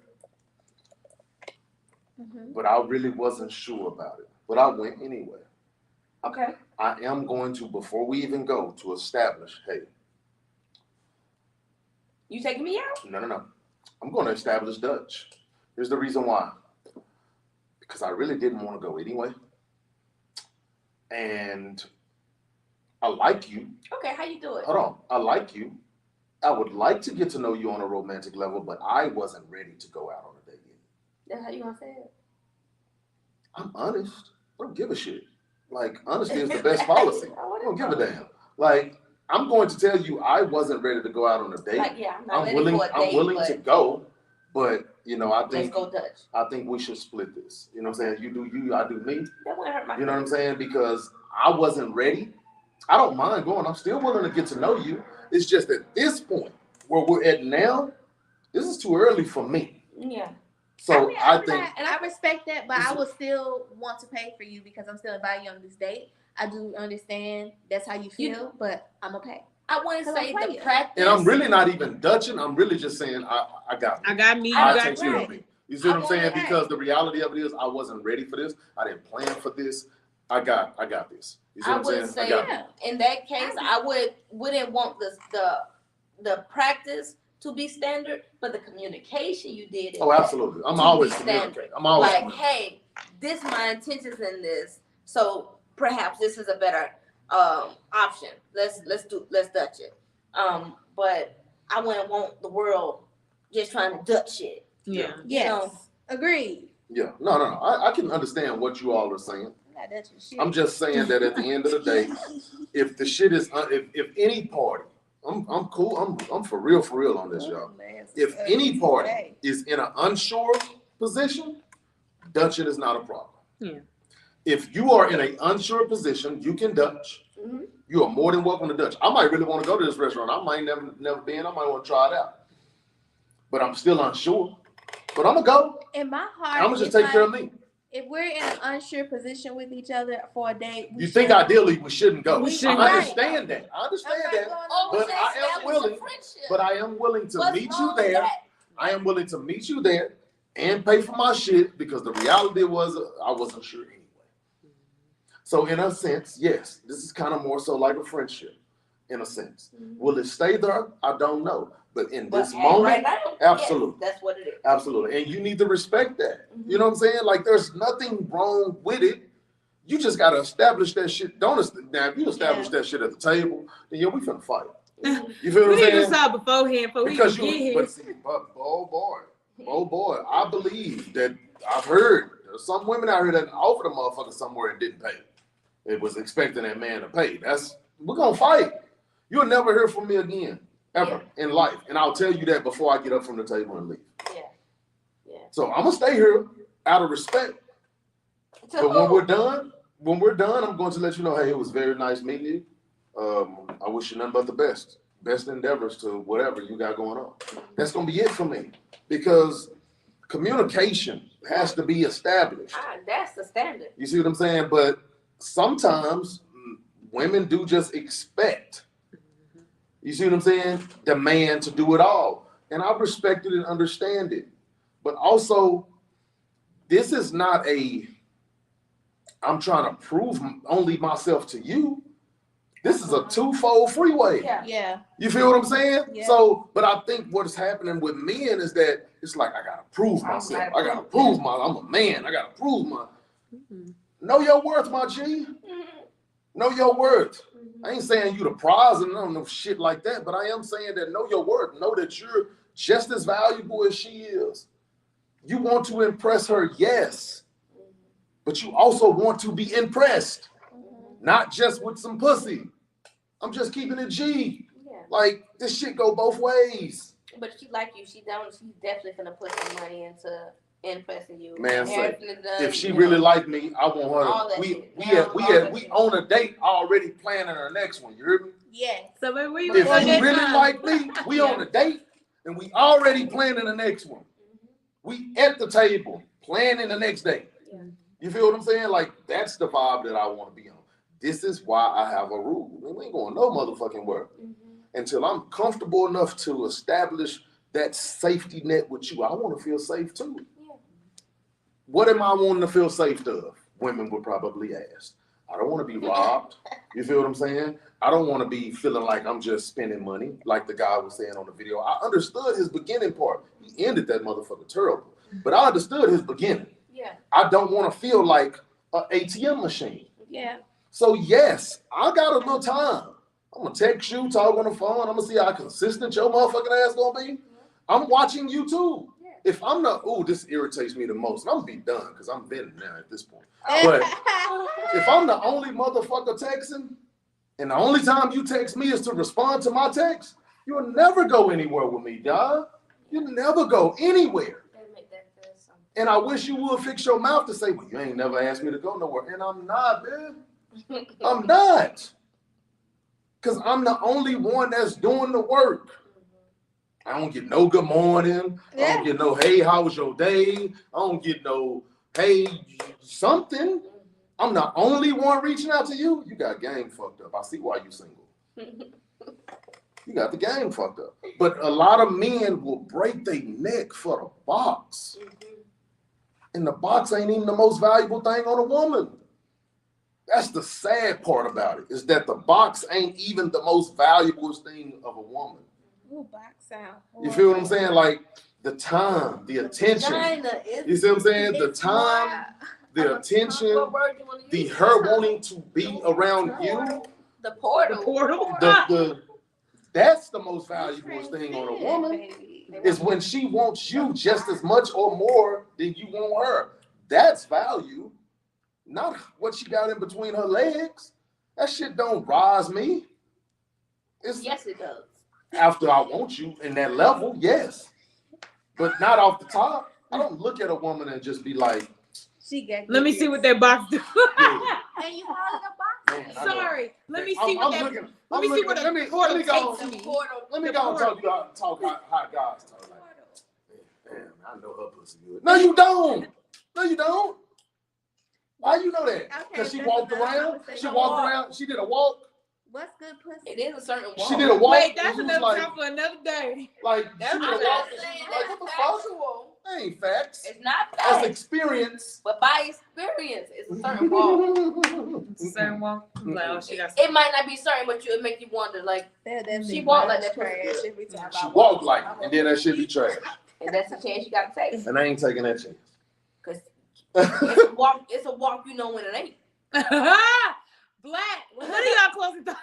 but I really wasn't sure about it, but I went anyway. Okay. I am going to, before we even go, to establish, hey. You taking me out? No. I'm going to establish Dutch. Here's the reason why. Because I really didn't want to go anyway. And I like you. Okay, how you do it? Hold on. I like you. I would like to get to know you on a romantic level, but I wasn't ready to go out on a date yet. That's how you gonna say it? I'm honest. I don't give a shit. Like, honesty is the best policy. I don't give a damn. Like, I'm going to tell you I wasn't ready to go out on a date. Like, yeah, I'm not ready willing, for a date, I'm willing to go, but you know, I think let's go Dutch. I think we should split this. You know what I'm saying? You do you, I do me. That wouldn't hurt my You know what I'm saying? Because I wasn't ready. I don't mind going. I'm still willing to get to know you. It's just at this point where we're at now, this is too early for me. Yeah. So I think, and I respect that, but I would still want to pay for you because I'm still inviting you on this date. I do understand that's how you feel, but I'm gonna pay. I want to say the practice. and I'm really not even Dutching. I'm really just saying I got me. I got me. You I got take care you. of me. You see what I'm saying? Because the reality of it is I wasn't ready for this. I didn't plan for this. I got this. You see what I'm saying? Say in that case, I wouldn't want the practice to be standard, but the communication you did. Oh, absolutely. I'm always communicating. I'm always like, hey, this my intentions in this, so perhaps this is a better option. Let's Dutch it. But I wouldn't want the world just trying to Dutch shit. Yeah. Yes. You know? Agreed. Yeah. No. I can understand what you all are saying. I'm just saying that at the end of the day, if the shit is if any party, I'm cool. I'm for real on this, y'all. If any party is in an unsure position, Dutching is not a problem. Yeah. If you are in an unsure position, you can Dutch. Mm-hmm. You are more than welcome to Dutch. I might really want to go to this restaurant. I might never been. I might want to try it out. But I'm still unsure. But I'm gonna go. In my heart, I'm gonna just take care of me. If we're in an unsure position with each other for a date, You think ideally we shouldn't go. We shouldn't. I understand that. I understand that. But I am willing. But I am willing to meet you there. I am willing to meet you there and pay for my shit because the reality was I wasn't sure anyway. So in a sense, yes, this is kind of more so like a friendship, in a sense. Will it stay there? I don't know. But in this moment, right now, absolutely. Yes, that's what it is. Absolutely. And you need to respect that. You know what I'm saying? Like there's nothing wrong with it. You just gotta establish that shit. Now if you establish that shit at the table, then we finna fight. You feel what I'm We need saying? to start beforehand before Because we get here. but oh boy, I believe that I've heard there's some women out here that offered a motherfucker somewhere and didn't pay. It was expecting that man to pay. We're gonna fight. You'll never hear from me again. Ever in life. And I'll tell you that before I get up from the table and leave. Yeah. So I'm gonna stay here out of respect. But when we're done, I'm going to let you know, hey, it was very nice meeting you. I wish you nothing but the best. Best endeavors to whatever you got going on. That's gonna be it for me. Because communication has to be established. That's the standard. You see what I'm saying? But sometimes women do just expect. You see what I'm saying? The man to do it all. And I respect it and understand it. But also, this is not I'm trying to prove only myself to you. This is a twofold freeway. Yeah. Yeah. You feel what I'm saying? Yeah. So, but I think what's happening with men is that it's like, I gotta prove myself. I gotta prove I'm a man. I gotta prove know your worth, my G. Know your worth. I ain't saying you the prize and no shit like that, but I am saying that know your worth. Know that you're just as valuable as she is. You want to impress her, yes. But you also want to be impressed. Not just with some pussy. I'm just keeping it G. Yeah. Like, this shit go both ways. But she like you. She's definitely gonna put some money into impressing you. Man, say, Done, if she really like me, I want all her that to, shit. we on a date already planning our next one. You hear me? Yeah. So where you If going she next really time? like me, we on a date and we already planning the next one. We at the table planning the next day. Yeah. You feel what I'm saying? Like, that's the vibe that I want to be on. This is why I have a rule. We ain't going no motherfucking work until I'm comfortable enough to establish that safety net with you. I want to feel safe too. Yeah. What am I wanting to feel safe of? Women would probably ask. I don't want to be robbed. You feel what I'm saying? I don't want to be feeling like I'm just spending money, like the guy was saying on the video. I understood his beginning part. He ended that motherfucker terrible. But I understood his beginning. Yeah. I don't want to feel like an ATM machine. Yeah. So yes, I got a little time. I'm gonna text you, talk on the phone. I'm gonna see how consistent your motherfucking ass gonna be. I'm watching you too. Yeah. If I'm not, this irritates me the most. And I'm gonna be done because I'm venting now at this point. But if I'm the only motherfucker texting, and the only time you text me is to respond to my text, you'll never go anywhere with me, dog. You'll never go anywhere. And I wish you would fix your mouth to say, well, you ain't never asked me to go nowhere. And I'm not, man. I'm not. Because I'm the only one that's doing the work. I don't get no good morning. I don't get no, hey, how was your day? I don't get no, hey, something. I'm the only one reaching out to you. You got game fucked up. I see why you single. You got the game fucked up. But a lot of men will break their neck for the box. And the box ain't even the most valuable thing on a woman. That's the sad part about it, is that the box ain't even the most valuable thing of a woman. Ooh, box out. You feel what I'm saying? Like, the time, the attention. You see what I'm saying? The time, the attention, her wanting to be around you. The portal. That's the most valuable thing on a woman, is when she wants you just as much or more than you want her. That's value, not what she got in between her legs. That shit don't rise me. Yes, it does. After I want you in that level, yes. But not off the top. I don't look at a woman and just be like, let me see what that box do. yeah. And you call it a box? Man, Sorry. Let me see what that. Let me see what let me the portal go. takes me. Let me go and talk how guys talk. Like, damn, I know her pussy good. No, you don't. No, you don't. Why you know that? Because she walked around. She walked around. She did a walk. What's good pussy? It is a certain walk. She did a walk. Wait, that's and another like, time for another day. Like, That's she did a not walk. saying Like, what the fuck? factual. That ain't facts. It's not That's facts. experience. But by experience, it's a certain walk. It's a certain walk. Like, oh, she got It might not be certain, but it make you wonder. Like, she walked like that trash every time. She walked like it, and then that shit be trash. And that's the chance you gotta take. And I ain't taking that chance. Cause it's a walk. It's a walk. You know when it ain't. Black. What are y'all closing thoughts?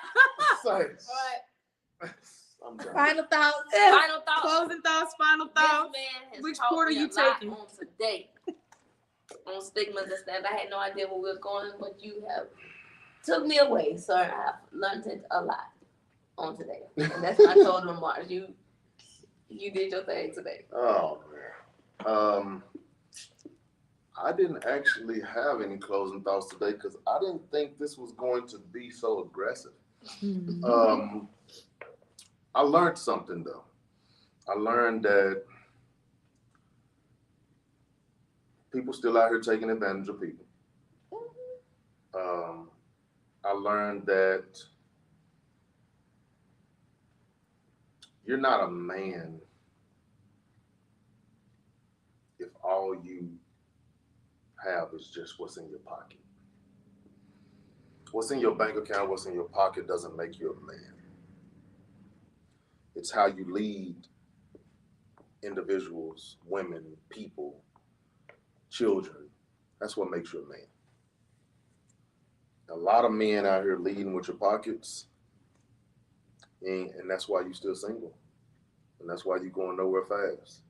But I'm done. Final thoughts. final thoughts. Closing thoughts. Final This thoughts. man has Which taught port are me you a lot taking? on today. On stigmas and stuff. I had no idea where we was going, but you have took me away. So I have learned a lot on today. And that's what I told him, Mars. You did your thing today. Oh man. I didn't actually have any closing thoughts today because I didn't think this was going to be so aggressive. I learned something though. I learned that people still out here taking advantage of people. I learned that you're not a man if all you have is just what's in your pocket. what's in your bank account, what's in your pocket doesn't make you a man. It's how you lead individuals, women, people, children. That's what makes you a man. A lot of men out here leading with your pockets, and that's why you still single. And that's why you going nowhere fast.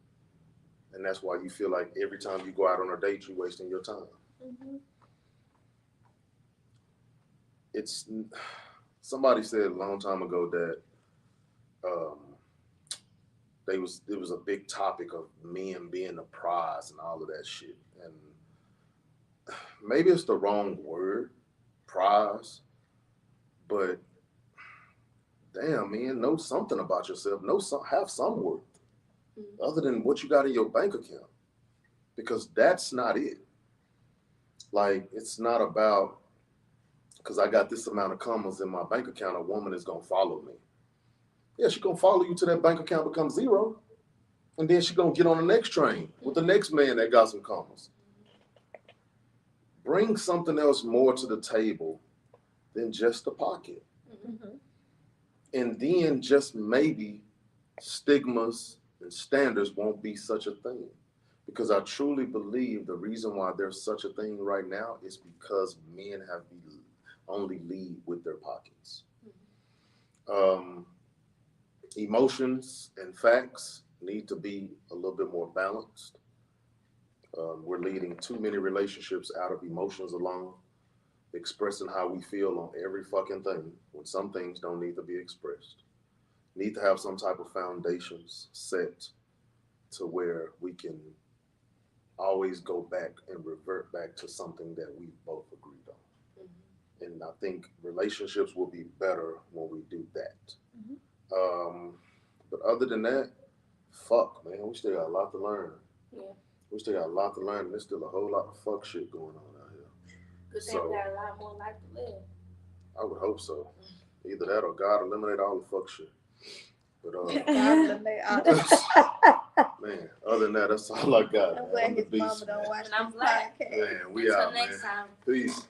And that's why you feel like every time you go out on a date, you're wasting your time. It's somebody said a long time ago that it was a big topic of men being a prize and all of that shit. And maybe it's the wrong word, prize, but damn, man, know something about yourself. Have some worth other than what you got in your bank account, because that's not it. Like, it's not about, because I got this amount of commas in my bank account, a woman is going to follow me. Yeah, she's going to follow you till that bank account becomes zero. And then she's going to get on the next train with the next man that got some commas. Bring something else more to the table than just the pocket. And then just maybe stigmas and standards won't be such a thing. Because I truly believe the reason why there's such a thing right now is because men have only lead with their pockets. Emotions and facts need to be a little bit more balanced. We're leading too many relationships out of emotions alone, expressing how we feel on every fucking thing, when some things don't need to be expressed. Need to have some type of foundations set to where we can always go back and revert back to something that we both agreed on. And I think relationships will be better when we do that. But other than that, fuck, man, we still got a lot to learn. Yeah. We still got a lot to learn, and there's still a whole lot of fuck shit going on out here. Good thing we got a lot more life to live. I would hope so. Either that or God eliminate all the fuck shit. But man, other than that, that's all I got. I'm glad his beast, mama don't watch And I'm this glad. podcast. Man, we Until out, next man. time. Peace.